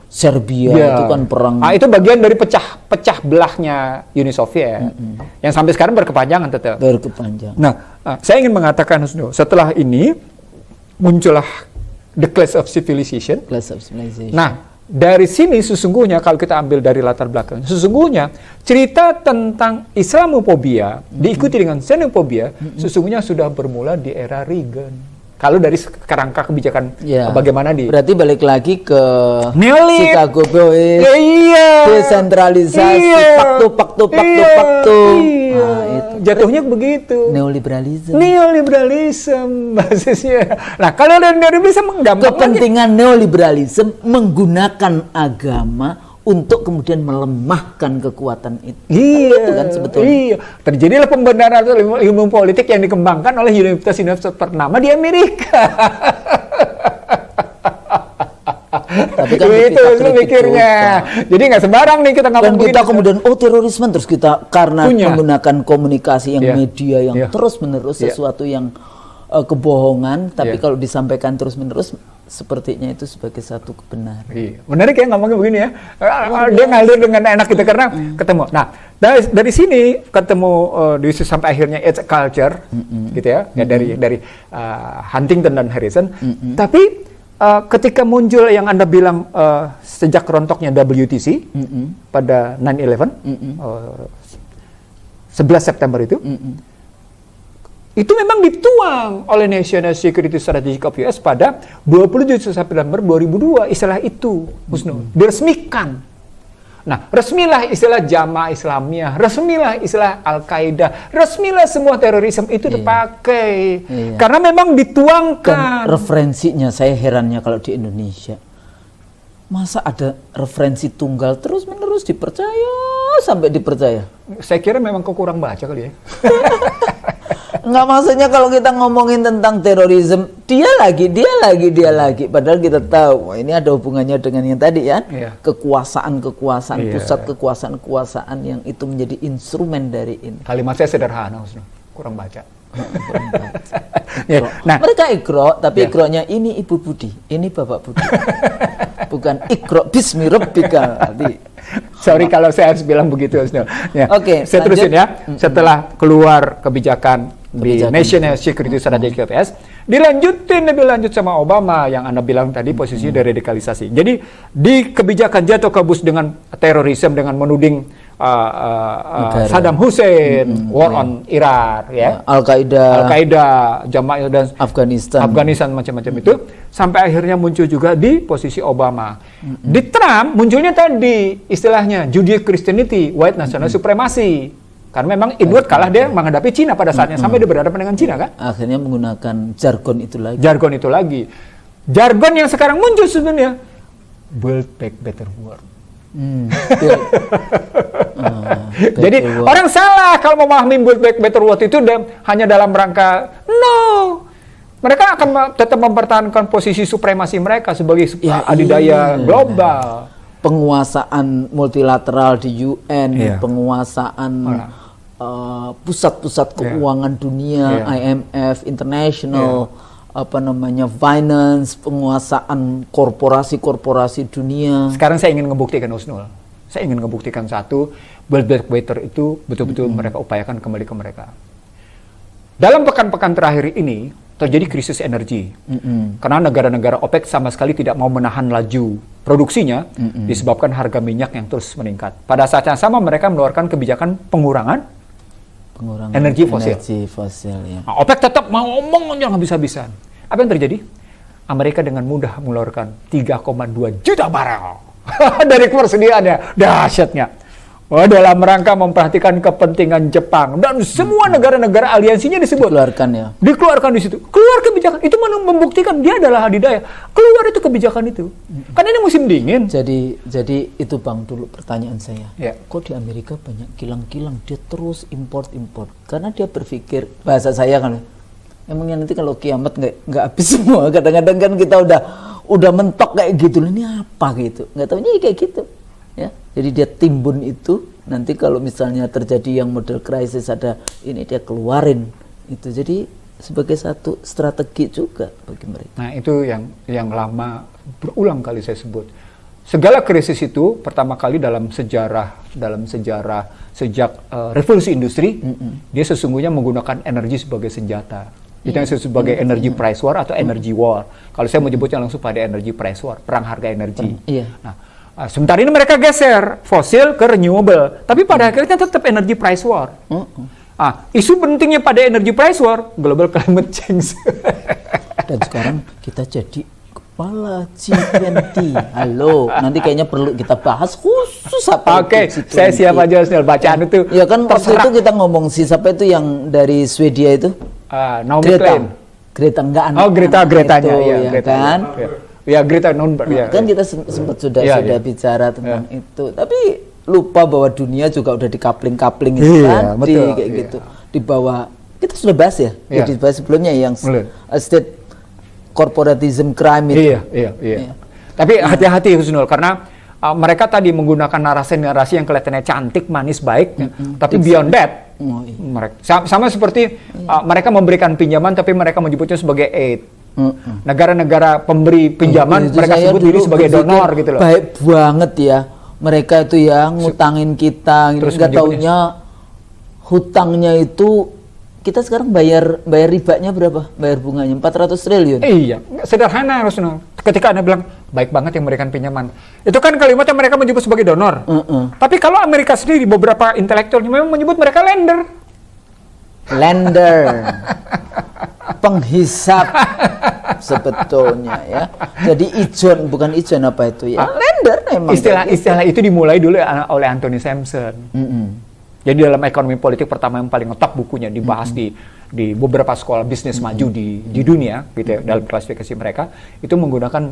Serbia itu kan perang. Itu bagian dari pecah belahnya Uni Soviet, yang sampai sekarang berkepanjangan tetap. Berkepanjangan. Nah, saya ingin mengatakan setelah ini muncullah the class of civilization. Nah, dari sini sesungguhnya kalau kita ambil dari latar belakang, sesungguhnya cerita tentang Islamofobia diikuti dengan xenofobia sesungguhnya sudah bermula di era Reagan. Kalau dari kerangka kebijakan bagaimana berarti balik lagi ke neolib, Chicago Boys, desentralisasi, paktu. Nah, itu jatuhnya begitu. Neoliberalisme basisnya. Nah, kalau dari bisa menggambarkan kepentingan neoliberalisme menggunakan agama untuk kemudian melemahkan kekuatan itu. Itu kan sebetulnya. Iya. Terjadilah pembenaran ilmu politik yang dikembangkan oleh universitas ternama di Amerika. Tapi kan itu mikirnya. Jadi nggak sembarang nih kita ngomong. Dan kita kemudian terorisme terus kita karena menggunakan komunikasi yang media yang terus menerus sesuatu yang kebohongan, tapi kalau disampaikan terus menerus sepertinya itu sebagai satu kebenaran. Menarik ya ngomongnya begini ya. Dia ngalir dengan enak gitu karena ketemu. Nah, dari sini ketemu sampai akhirnya it's a culture, gitu ya. Dari Huntington dan Harrison. Tapi ketika muncul yang Anda bilang sejak rontoknya WTC pada 9/11, 11 September itu memang dituang oleh National Security Strategy of US pada 27 September 2002 istilah itu, diresmikan. Nah, resmilah istilah Jamaah Islamiyah, resmilah istilah Al-Qaeda, resmilah semua terorisme itu dipakai. Karena memang dituangkan. Dan referensinya saya herannya kalau di Indonesia. Masa ada referensi tunggal terus-menerus dipercaya sampai dipercaya? Saya kira memang kok kurang baca kali ya. Enggak, maksudnya kalau kita ngomongin tentang terorisme, dia lagi. Padahal kita tahu, ini ada hubungannya dengan yang tadi ya. Kekuasaan, pusat kekuasaan yang itu menjadi instrumen dari ini. Kalimat saya sederhana, kurang baca. Nah, mereka ikro, tapi ikronya ini Ibu Budi, ini Bapak Budi. Bukan ikro bismi rabbika. Sorry kalau saya harus bilang begitu. Oke, saya terusin ya. Setelah keluar kebijakan di National Security Strategy of US, lebih lanjut sama Obama yang Anda bilang tadi posisi deradikalisasi. Jadi di kebijakan jatuh kabus dengan terorisme, dengan menuding Saddam Hussein, war on Irak, Al-Qaeda, Jamaah dan Afghanistan macam-macam itu, sampai akhirnya muncul juga di posisi Obama. Di Trump munculnya tadi istilahnya Judeo-Christianity, white national supremacy. Karena memang Edward kalah dia menghadapi Cina pada saatnya sampai dia berhadapan dengan Cina kan. Akhirnya menggunakan jargon itu lagi. Jargon yang sekarang muncul sebenarnya Build Back Better World. Jadi orang salah kalau memahami Build Back Better World itu hanya dalam rangka mereka akan tetap mempertahankan posisi supremasi mereka sebagai adidaya global. penguasaan multilateral di UN, penguasaan pusat-pusat keuangan dunia, IMF, international, finance, penguasaan korporasi-korporasi dunia. Sekarang saya ingin ngebuktikan, Husnul. Saya ingin ngebuktikan satu, Build Back Better itu betul-betul mereka upayakan kembali ke mereka. Dalam pekan-pekan terakhir ini terjadi krisis energi, karena negara-negara OPEC sama sekali tidak mau menahan laju produksinya disebabkan harga minyak yang terus meningkat. Pada saat yang sama mereka mengeluarkan kebijakan pengurangan energi fosil. Ya. Nah, OPEC tetap mau ngomong yang habis-habisan. Apa yang terjadi? Amerika dengan mudah mengeluarkan 3,2 juta barel dari ketersediaannya. Dahsyatnya. Dalam rangka memperhatikan kepentingan Jepang dan semua negara-negara aliansinya disebut. Dikeluarkan di situ. Keluar kebijakan. Itu membuktikan dia adalah adidaya. Keluar itu kebijakan itu. Karena ini musim dingin. Jadi itu Bang dulu pertanyaan saya. Ya. Kok di Amerika banyak kilang-kilang, dia terus import. Karena dia berpikir, bahasa saya kan, emangnya nanti kalau kiamat nggak habis semua. Kadang-kadang kan kita udah mentok kayak gitu. Ini apa gitu? Nggak tahunya kayak gitu. Ya, jadi dia timbun itu, nanti kalau misalnya terjadi yang model krisis ada ini dia keluarin itu. Jadi sebagai satu strategi juga bagi mereka. Nah, itu yang lama berulang kali saya sebut. Segala krisis itu pertama kali dalam sejarah sejak revolusi industri, dia sesungguhnya menggunakan energi sebagai senjata. Itu yang disebut sebagai energy price war atau energy war. Kalau saya menyebutnya langsung pada energy price war, perang harga energi. Nah, sementara ini mereka geser fosil ke renewable, tapi pada akhirnya tetap energy price war. Isu pentingnya pada energy price war, global climate change. Dan sekarang kita jadi kepala G20. Halo, nanti kayaknya perlu kita bahas khusus apa itu G20. Saya siap aja Snell bacaan itu. Ya kan waktu itu kita ngomong siapa itu yang dari Swedia itu? Naomi Klein. Gretanya, ya Greta kan? Ya Greta Thunberg. Kan kita sempat sudah bicara tentang itu, tapi lupa bahwa dunia juga udah dikapling-kapling itu kayak gitu. Di bawah kita sudah bahas ya, dibahas sebelumnya yang state corporatism crime itu. Iya. Tapi hati-hati Husnul, karena mereka tadi menggunakan narasi-narasi yang kelihatannya cantik, manis, baik, tapi beyond that, mereka sama seperti mereka memberikan pinjaman, tapi mereka menyebutnya sebagai aid. Negara-negara pemberi pinjaman mereka sebut diri sebagai donor gitu loh. Baik banget ya mereka itu ya ngutangin kita gitu. Nggak taunya hutangnya itu kita sekarang bayar ribanya berapa? Bayar bunganya 400 triliun. Iya, sederhana Rasulullah. Ketika Anda bilang baik banget yang memberikan pinjaman, itu kan kalimatnya mereka menyebut sebagai donor. Tapi kalau Amerika sendiri beberapa intelektualnya memang menyebut mereka lender. Penghisap sebetulnya ya. Jadi bukan ijon apa itu ya? Lender memang. Istilah itu dimulai dulu oleh Anthony Sampson. Jadi dalam ekonomi politik pertama yang paling ngetop bukunya dibahas di beberapa sekolah bisnis maju di dunia gitu ya, dalam klasifikasi mereka itu menggunakan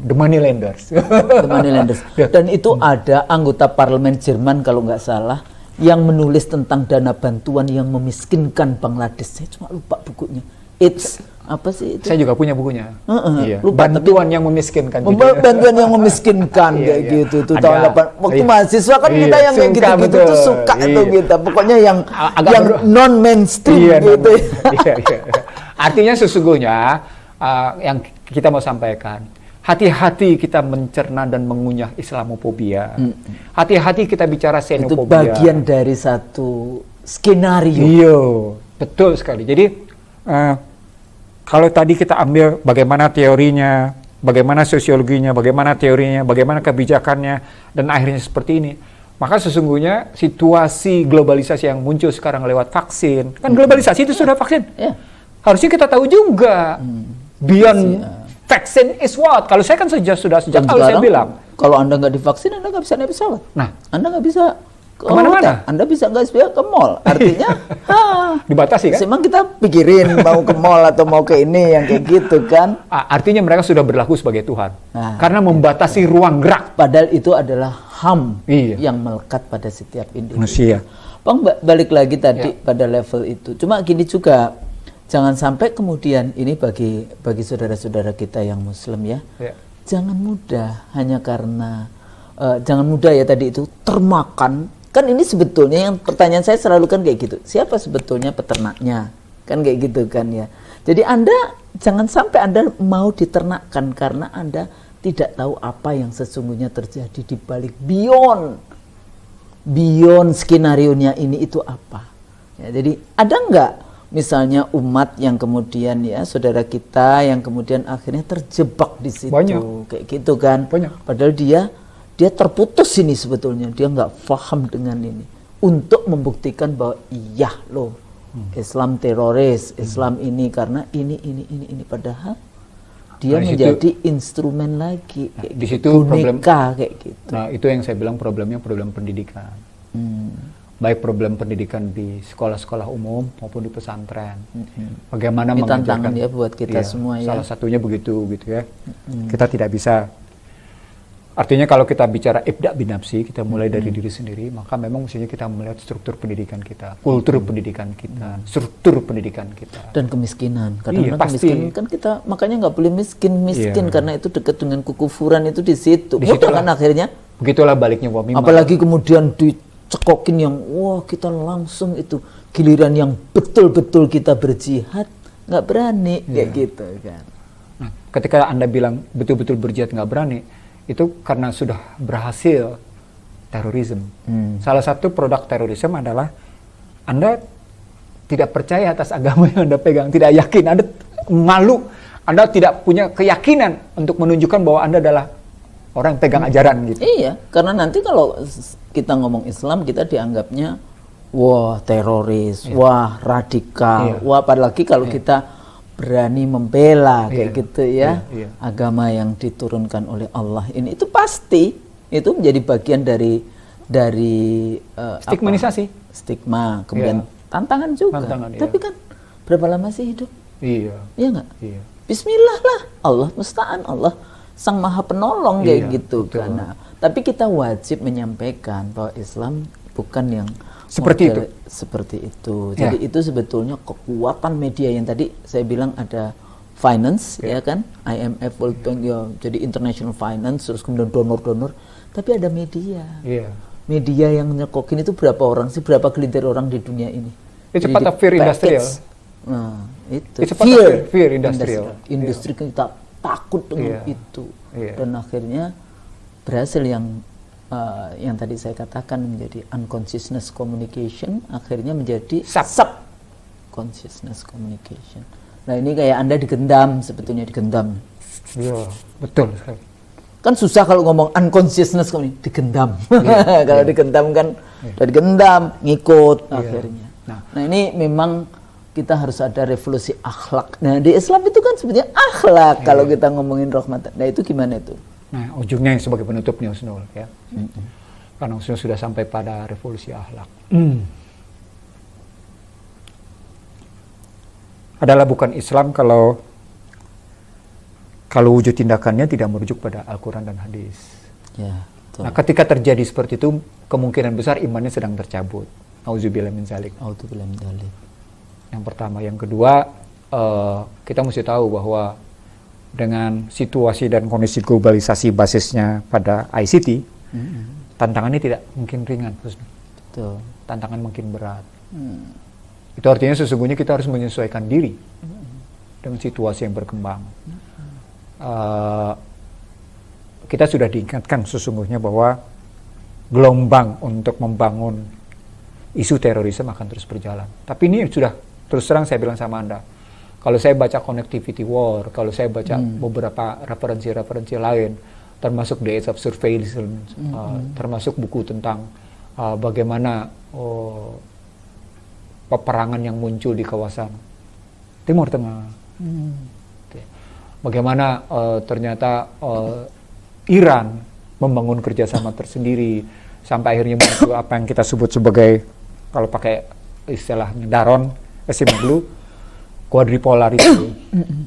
the money lenders. The money lenders. Dan itu ada anggota parlemen Jerman kalau nggak salah yang menulis tentang dana bantuan yang memiskinkan Bangladesh. Saya cuma lupa bukunya. It's apa sih itu? Saya juga punya bukunya. Iya. Lupa, bantuan yang memiskinkan. Bantuan yang memiskinkan kayak gitu. Itu tahun 8. Waktu mahasiswa kan kita yang kayak gitu-gitu tuh suka itu kita. Pokoknya yang non mainstream gitu. Artinya sesungguhnya yang kita mau sampaikan, hati-hati kita mencerna dan mengunyah Islamofobia. Hati-hati kita bicara xenofobia. Itu bagian dari satu skenario. Iya, betul sekali. Jadi kalau tadi kita ambil bagaimana teorinya, bagaimana sosiologinya, bagaimana teorinya, bagaimana kebijakannya, dan akhirnya seperti ini, maka sesungguhnya situasi globalisasi yang muncul sekarang lewat vaksin, kan globalisasi itu sudah vaksin. Harusnya kita tahu juga beyond vaksin is what? Kalau saya kan sejak awal saya bilang, kalau Anda nggak divaksin, Anda nggak bisa naik pesawat. Nah, Anda nggak bisa kemana-mana. Anda bisa nggak ke mall. Artinya, dibatasi kan? Memang kita pikirin mau ke mall atau mau ke ini yang kayak gitu kan? Artinya mereka sudah berlaku sebagai Tuhan, karena membatasi ruang gerak. Padahal itu adalah HAM yang melekat pada setiap individu. Manusia. Bang, balik lagi tadi pada level itu. Cuma gini juga. Jangan sampai kemudian ini bagi saudara-saudara kita yang Muslim ya, jangan mudah hanya karena jangan mudah ya tadi itu termakan. Kan ini sebetulnya yang pertanyaan saya selalu kan kayak gitu. Siapa sebetulnya peternaknya? Kan kayak gitu kan ya. Jadi Anda jangan sampai Anda mau diternakkan karena Anda tidak tahu apa yang sesungguhnya terjadi di balik beyond skenario-nya ini itu apa. Ya, jadi ada nggak misalnya umat yang kemudian ya saudara kita yang kemudian akhirnya terjebak di situ. Banyak. Kayak gitu kan. Banyak. Padahal dia terputus ini sebetulnya, dia nggak paham dengan ini untuk membuktikan bahwa iya loh Islam teroris, Islam ini karena ini padahal dia menjadi instrumen lagi kayak di situ boneka kayak gitu. Nah, itu yang saya bilang problem pendidikan. Baik problem pendidikan di sekolah-sekolah umum maupun di pesantren. Bagaimana ini mengajarkan tantangan ya buat kita semua ya. Salah satunya begitu gitu ya. Kita tidak bisa. Artinya kalau kita bicara ibda binafsi, kita mulai dari diri sendiri, maka memang mestinya kita melihat struktur pendidikan kita, kultur pendidikan kita, struktur pendidikan kita. Dan kemiskinan. Kadang-kadang kemiskinan kan kita makanya nggak boleh miskin karena itu dekat dengan kekufuran itu di situ. Mudah kan akhirnya. Begitulah baliknya wamimah. Apalagi kemudian dicekokin yang wah kita langsung itu giliran yang betul-betul kita berjihad nggak berani kayak gitu kan. Nah, ketika Anda bilang betul-betul berjihad nggak berani, itu karena sudah berhasil terorisme. Salah satu produk terorisme adalah Anda tidak percaya atas agama yang Anda pegang, tidak yakin, Anda malu, Anda tidak punya keyakinan untuk menunjukkan bahwa Anda adalah orang yang pegang ajaran gitu. Iya, karena nanti kalau kita ngomong Islam kita dianggapnya wah teroris, wah radikal, wah apalagi kalau kita berani membela kayak gitu ya agama yang diturunkan oleh Allah ini itu pasti itu menjadi bagian dari stigmanisasi, stigma kemudian tantangan juga. Tapi kan berapa lama sih hidup? Iya nggak? Bismillah lah, Allah musta'an, Allah sang maha penolong kayak gitu kan. Nah, tapi kita wajib menyampaikan bahwa Islam bukan yang seperti itu. Jadi itu sebetulnya kekuatan media yang tadi saya bilang ada finance ya kan, IMF, World Bank ya, jadi international finance terus kemudian donor-donor, tapi ada media. Media yang nyekokin itu berapa orang sih, berapa gelintir orang di dunia ini? Itu part of fear industrial. Nah, itu fear industrial. Industri kita takut dengan itu. Dan akhirnya berhasil yang tadi saya katakan menjadi unconsciousness communication akhirnya menjadi subconsciousness communication. Nah ini kayak Anda digendam, sebetulnya digendam. Iya, betul. Kan susah kalau ngomong unconsciousness digendam. Kalau digendam kan udah digendam, ngikut akhirnya. Nah ini memang kita harus ada revolusi akhlak. Nah di Islam itu kan sebetulnya akhlak kalau kita ngomongin rahmat. Nah itu gimana itu? Nah, ujungnya sebagai penutupnya Husnul ya. Karena Husnul sudah sampai pada revolusi akhlak. Adalah bukan Islam kalau wujud tindakannya tidak merujuk pada Al-Quran dan hadis. Ya, betul. Nah, ketika terjadi seperti itu, kemungkinan besar imannya sedang tercabut. Auzubillah min dzalik. Auzubillah min dzalik. Yang pertama, yang kedua, kita mesti tahu bahwa dengan situasi dan kondisi globalisasi basisnya pada ICT, tantangannya tidak mungkin ringan. Betul. Tantangan makin berat. Itu artinya sesungguhnya kita harus menyesuaikan diri dengan situasi yang berkembang. Kita sudah diingatkan sesungguhnya bahwa gelombang untuk membangun isu terorisme akan terus berjalan. Tapi ini sudah terus terang saya bilang sama Anda, kalau saya baca Connectivity War, kalau saya baca beberapa referensi-referensi lain, termasuk The Age of Surveillance, termasuk buku tentang bagaimana peperangan yang muncul di kawasan Timur Tengah, bagaimana ternyata Iran membangun kerjasama tersendiri sampai akhirnya muncul apa yang kita sebut sebagai, kalau pakai istilahnya Daron, Esimoglu, quadripolar itu,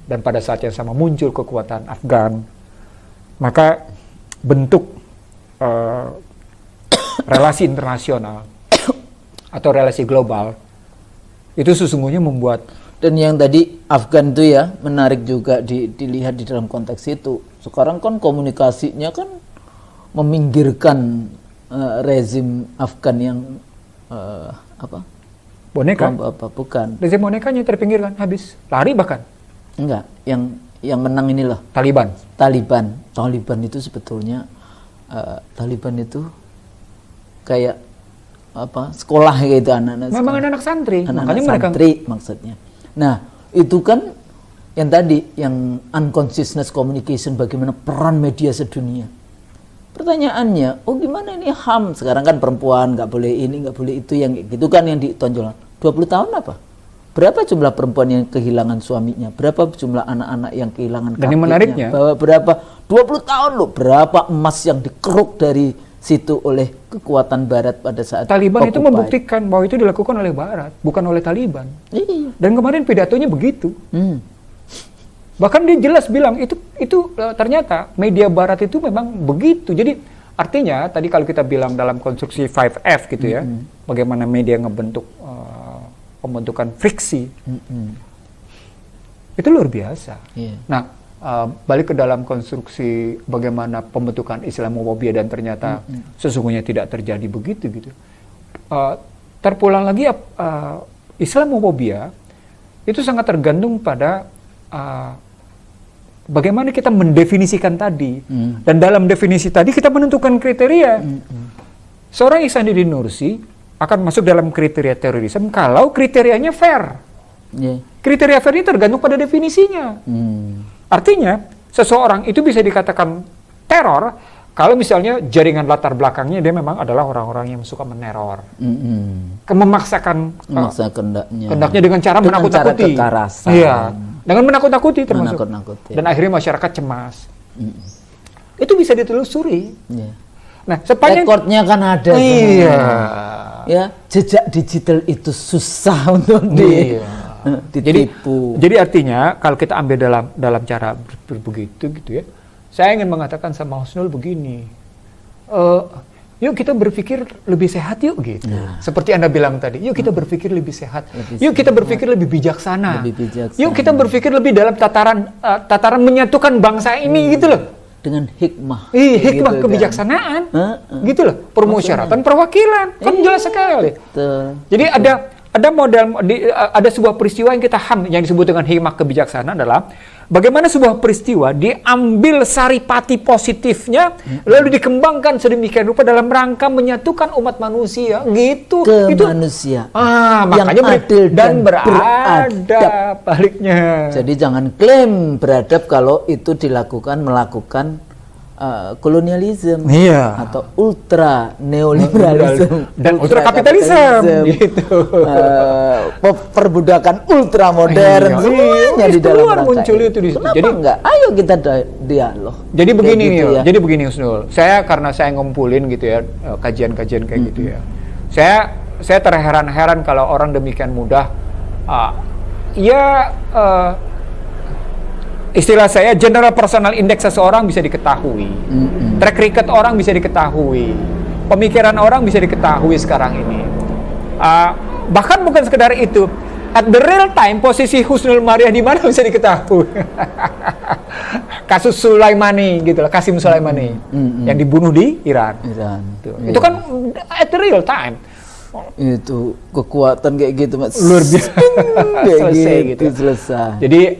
dan pada saat yang sama muncul kekuatan Afgan. Maka bentuk relasi internasional atau relasi global itu sesungguhnya membuat Dan yang tadi Afgan itu ya menarik juga dilihat di dalam konteks itu. Sekarang kan komunikasinya kan meminggirkan rezim Afgan yang boneka. Bukan. Rezim bonekanya terpinggirkan, habis lari bahkan. Enggak, yang menang ini loh. Taliban itu sebetulnya Taliban itu kayak sekolah gitu anak-anak. Memang anak santri. Anak-anak santri maksudnya. Nah, itu kan yang tadi, yang unconsciousness communication, bagaimana peran media sedunia. Pertanyaannya, gimana ini HAM? Sekarang kan perempuan, nggak boleh ini, nggak boleh itu, yang gitu kan yang ditonjolkan. 20 tahun apa? Berapa jumlah perempuan yang kehilangan suaminya? Berapa jumlah anak-anak yang kehilangan kakinya? Dan yang menariknya, berapa 20 tahun loh, berapa emas yang dikeruk dari situ oleh kekuatan Barat pada saat Taliban itu membuktikan bahwa itu dilakukan oleh Barat, bukan oleh Taliban. Iya. Dan kemarin pidatonya begitu. Bahkan dia jelas bilang itu ternyata media Barat itu memang begitu. Jadi artinya tadi kalau kita bilang dalam konstruksi 5F gitu ya, bagaimana media ngebentuk pembentukan friksi, itu luar biasa. Yeah. Nah, balik ke dalam konstruksi bagaimana pembentukan Islamofobia dan ternyata sesungguhnya tidak terjadi begitu gitu. Terpulang lagi Islamofobia itu sangat tergantung pada bagaimana kita mendefinisikan tadi. Dan dalam definisi tadi kita menentukan kriteria. Seorang Ihsanuddin Nursi akan masuk dalam kriteria terorisme kalau kriterianya fair. Yeah. Kriteria fair ini tergantung pada definisinya. Artinya, seseorang itu bisa dikatakan teror kalau misalnya jaringan latar belakangnya dia memang adalah orang-orang yang suka meneror. Memaksakan kehendaknya dengan cara menakut-nakuti. Iya, dengan menakut-nakuti termasuk. Dan akhirnya masyarakat cemas. Itu bisa ditelusuri. Yeah. Nah, sepanjang rekornya kan ada. Iya. Ya, jejak digital itu susah untuk ditipu. Jadi artinya kalau kita ambil dalam cara begitu gitu ya, saya ingin mengatakan sama Husnul begini, yuk kita berpikir lebih sehat yuk gitu. Seperti Anda bilang tadi, yuk kita berpikir lebih sehat. Yuk kita berpikir lebih bijaksana. Yuk kita berpikir lebih dalam tataran menyatukan bangsa ini gitu loh. Dengan hikmah. Hikmah gitu, kebijaksanaan. Gitu loh. Permusyawaratan perwakilan. Kan jelas sekali. Jadi ada model, ada sebuah peristiwa yang kita yang disebut dengan hikmah kebijaksanaan adalah bagaimana sebuah peristiwa diambil saripati positifnya lalu dikembangkan sedemikian rupa dalam rangka menyatukan umat manusia gitu. Manusia. Makanya adil dan beradab baliknya. Jadi jangan klaim beradab kalau itu melakukan kolonialisme atau ultra neoliberalisme dan ultra kapitalisme gitu. Perbudakan ultra modern semuanya di dalam rangka muncul itu di situ. Jadi enggak? Ayo kita dialog. Jadi begini gitu ya. Jadi begini Husnul. Karena saya ngumpulin gitu ya kajian-kajian kayak gitu ya. Saya terheran-heran kalau orang demikian mudah istilah saya general personal index seseorang bisa diketahui, track record orang bisa diketahui, pemikiran orang bisa diketahui sekarang ini. Bahkan bukan sekedar itu, at the real time posisi Husnul Maria di mana bisa diketahui. Kasus Sulaimani gitu lah, Qasim Sulaimani yang dibunuh di Iran. Itu kan at the real time. Itu kekuatan kayak gitu Mas, luar biasa. Selesai gitu. Selesai. Jadi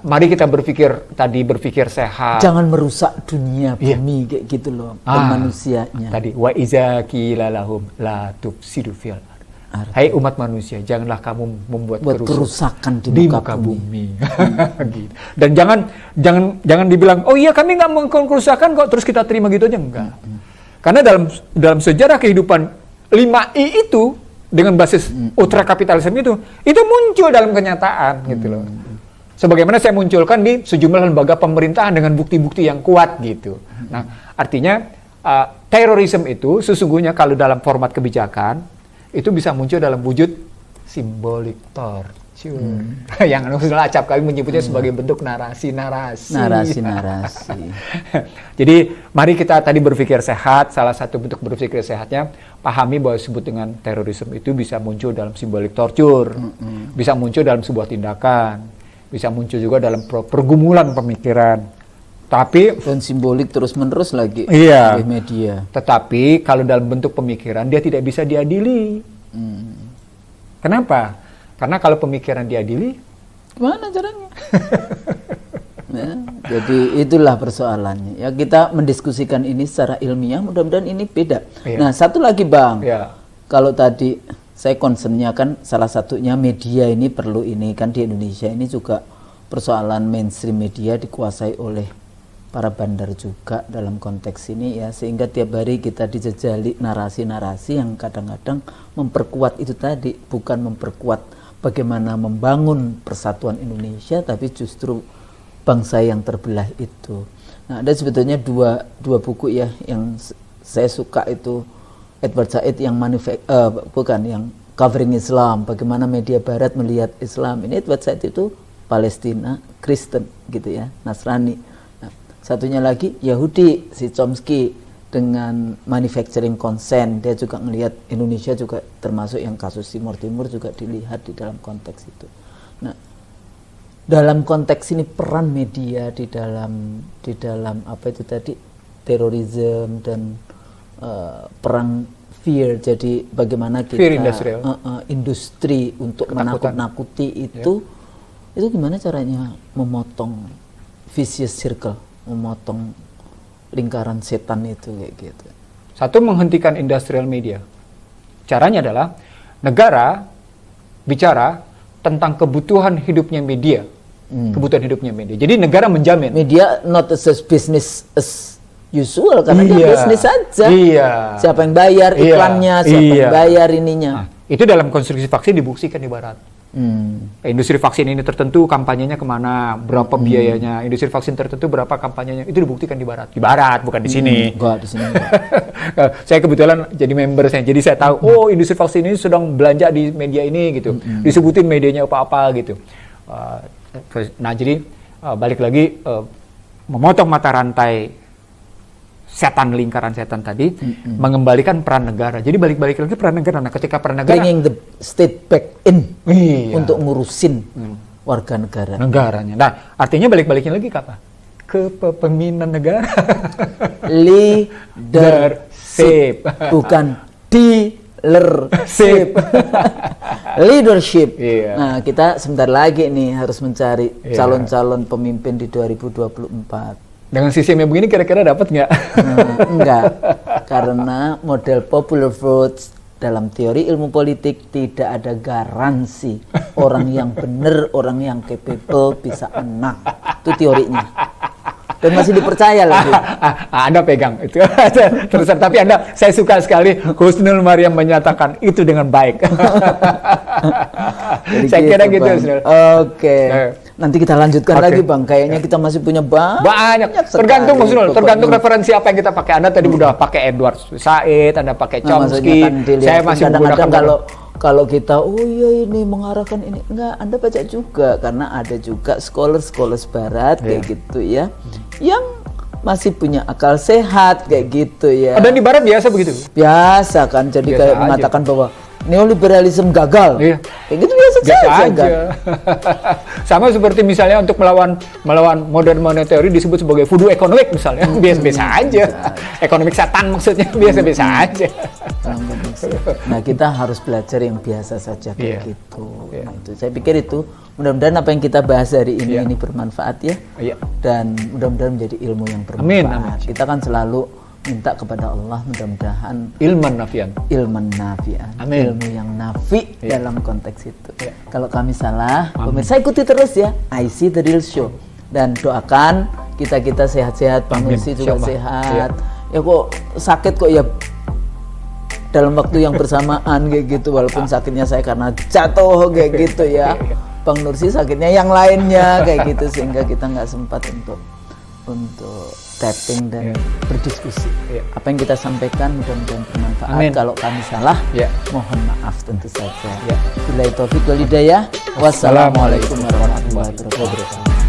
mari kita berpikir sehat. Jangan merusak dunia bumi kayak gitu loh, manusianya. Tadi wa iza qila lahum la tufsidu fil ard. Hai umat manusia, janganlah kamu membuat kerusakan di muka bumi. Gitu. Dan jangan dibilang oh iya kami nggak melakukan kerusakan kok terus kita terima gitu aja, enggak. Karena dalam sejarah kehidupan 5I itu dengan basis ultra kapitalisme itu muncul dalam kenyataan gitu loh. Sebagaimana saya munculkan di sejumlah lembaga pemerintahan dengan bukti-bukti yang kuat gitu. Nah, artinya terorisme itu sesungguhnya kalau dalam format kebijakan itu bisa muncul dalam wujud simbolik torture. Yang Husnul acap kali menyebutnya sebagai bentuk narasi-narasi. Narasi-narasi. Jadi mari kita tadi berpikir sehat. Salah satu bentuk berpikir sehatnya pahami bahwa disebut dengan terorisme itu bisa muncul dalam simbolik torture, bisa muncul dalam sebuah tindakan, bisa muncul juga dalam pergumulan pemikiran. Tapi dan simbolik terus-menerus lagi iya, oleh media. Tetapi kalau dalam bentuk pemikiran dia tidak bisa diadili. Kenapa? Karena kalau pemikiran diadili, gimana caranya? Ya, jadi itulah persoalannya. Ya kita mendiskusikan ini secara ilmiah, mudah-mudahan ini beda. Iya. Nah, satu lagi Bang, iya. Kalau tadi saya concernnya kan salah satunya media ini perlu ini kan di Indonesia ini juga persoalan mainstream media dikuasai oleh para bandar juga dalam konteks ini ya, sehingga tiap hari kita dijejali narasi-narasi yang kadang-kadang memperkuat itu tadi, bukan memperkuat bagaimana membangun persatuan Indonesia, tapi justru bangsa yang terbelah itu. Nah, ada sebetulnya dua buku ya yang saya suka itu, Edward Said yang yang covering Islam, bagaimana media Barat melihat Islam. Ini Edward Said itu Palestina, Kristen gitu ya, Nasrani. Nah, satunya lagi Yahudi, si Chomsky dengan manufacturing consent, dia juga melihat Indonesia juga termasuk yang kasus Timur juga dilihat di dalam konteks itu. Nah, dalam konteks ini peran media di dalam apa itu tadi terorisme dan perang fear, jadi bagaimana kita industri untuk menakut-nakuti itu gimana caranya memotong vicious circle, memotong lingkaran setan itu kayak gitu. Satu, menghentikan industrial media. Caranya adalah negara bicara tentang kebutuhan hidupnya media. Kebutuhan hidupnya media. Jadi negara menjamin. Media not as business as usual, karena dia bisnis saja. Iya. Siapa yang bayar iklannya, siapa yang bayar ininya. Nah, itu dalam konstruksi vaksin dibuktikan di Barat. Industri vaksin ini tertentu kampanyenya kemana, berapa biayanya, industri vaksin tertentu berapa kampanyenya, itu dibuktikan di Barat. Di Barat, bukan di sini. Enggak, di sini. Saya kebetulan jadi member saya, jadi saya tahu, oh industri vaksin ini sedang belanja di media ini gitu, disebutin medianya apa-apa gitu. Nah jadi balik lagi memotong mata rantai setan, lingkaran setan tadi, mengembalikan peran negara. Jadi balik lagi peran negara. Nah, ketika peran negara, bringing the state back in untuk ngurusin warga negara. Negaranya. Nah, artinya balik-baliknya lagi ke apa? Kepemimpinan negara. Leadership, bukan dealership. Leadership. Nah, kita sebentar lagi nih harus mencari calon-calon pemimpin di 2024. Dengan sistemnya begini kira-kira dapat nggak? Enggak, karena model popular votes dalam teori ilmu politik tidak ada garansi orang yang benar, orang yang capable bisa menang. Itu teorinya. Dan masih dipercaya lagi. Anda pegang itu. Terus, tapi saya suka sekali Husnul Maryam menyatakan itu dengan baik. Saya kira gitu, Husnul. Oke. Nanti kita lanjutkan lagi Bang. Kayaknya kita masih punya banyak. Tergantung Husnul, tergantung referensi apa yang kita pakai. Anda tadi udah pakai Edward Said, Anda pakai Chomsky. Saya masih menggunakan kalau kita ini mengarahkan ini, enggak, Anda baca juga karena ada juga scholars barat kayak gitu ya, yang masih punya akal sehat kayak gitu ya. Dan di barat biasa begitu. Biasa kan, jadi biasa kayak aja mengatakan bahwa neoliberalisme gagal. Kayak gitu biasa aja. Kan? Sama seperti misalnya untuk melawan modern money theory disebut sebagai voodoo economic misalnya. Biasa-biasa aja. Ekonomik setan maksudnya, biasa-biasa aja. Nah, kita harus belajar yang biasa saja kayak gitu. Nah, itu saya pikir itu mudah-mudahan apa yang kita bahas hari ini bermanfaat ya. Dan mudah-mudahan menjadi ilmu yang bermanfaat. Amin. Kita kan selalu minta kepada Allah mudah-mudahan ilman nafian. Amin. Ilmu yang nafi dalam konteks itu. Kalau kami salah, pemirsa ikuti terus ya IC The Real Show, dan doakan kita sehat-sehat, Bang Nursi juga sehat. Ya kok sakit kok ya dalam waktu yang bersamaan kayak gitu, walaupun sakitnya saya karena jatuh kayak gitu ya. Bang Nursi sakitnya yang lainnya kayak gitu, sehingga kita nggak sempat untuk untuk tapping dan berdiskusi. Apa yang kita sampaikan mudah-mudahan bermanfaat. Amin. Kalau kami salah, mohon maaf tentu saja. Billahi taufiq wal hidayah. Wassalamualaikum warahmatullahi wabarakatuh.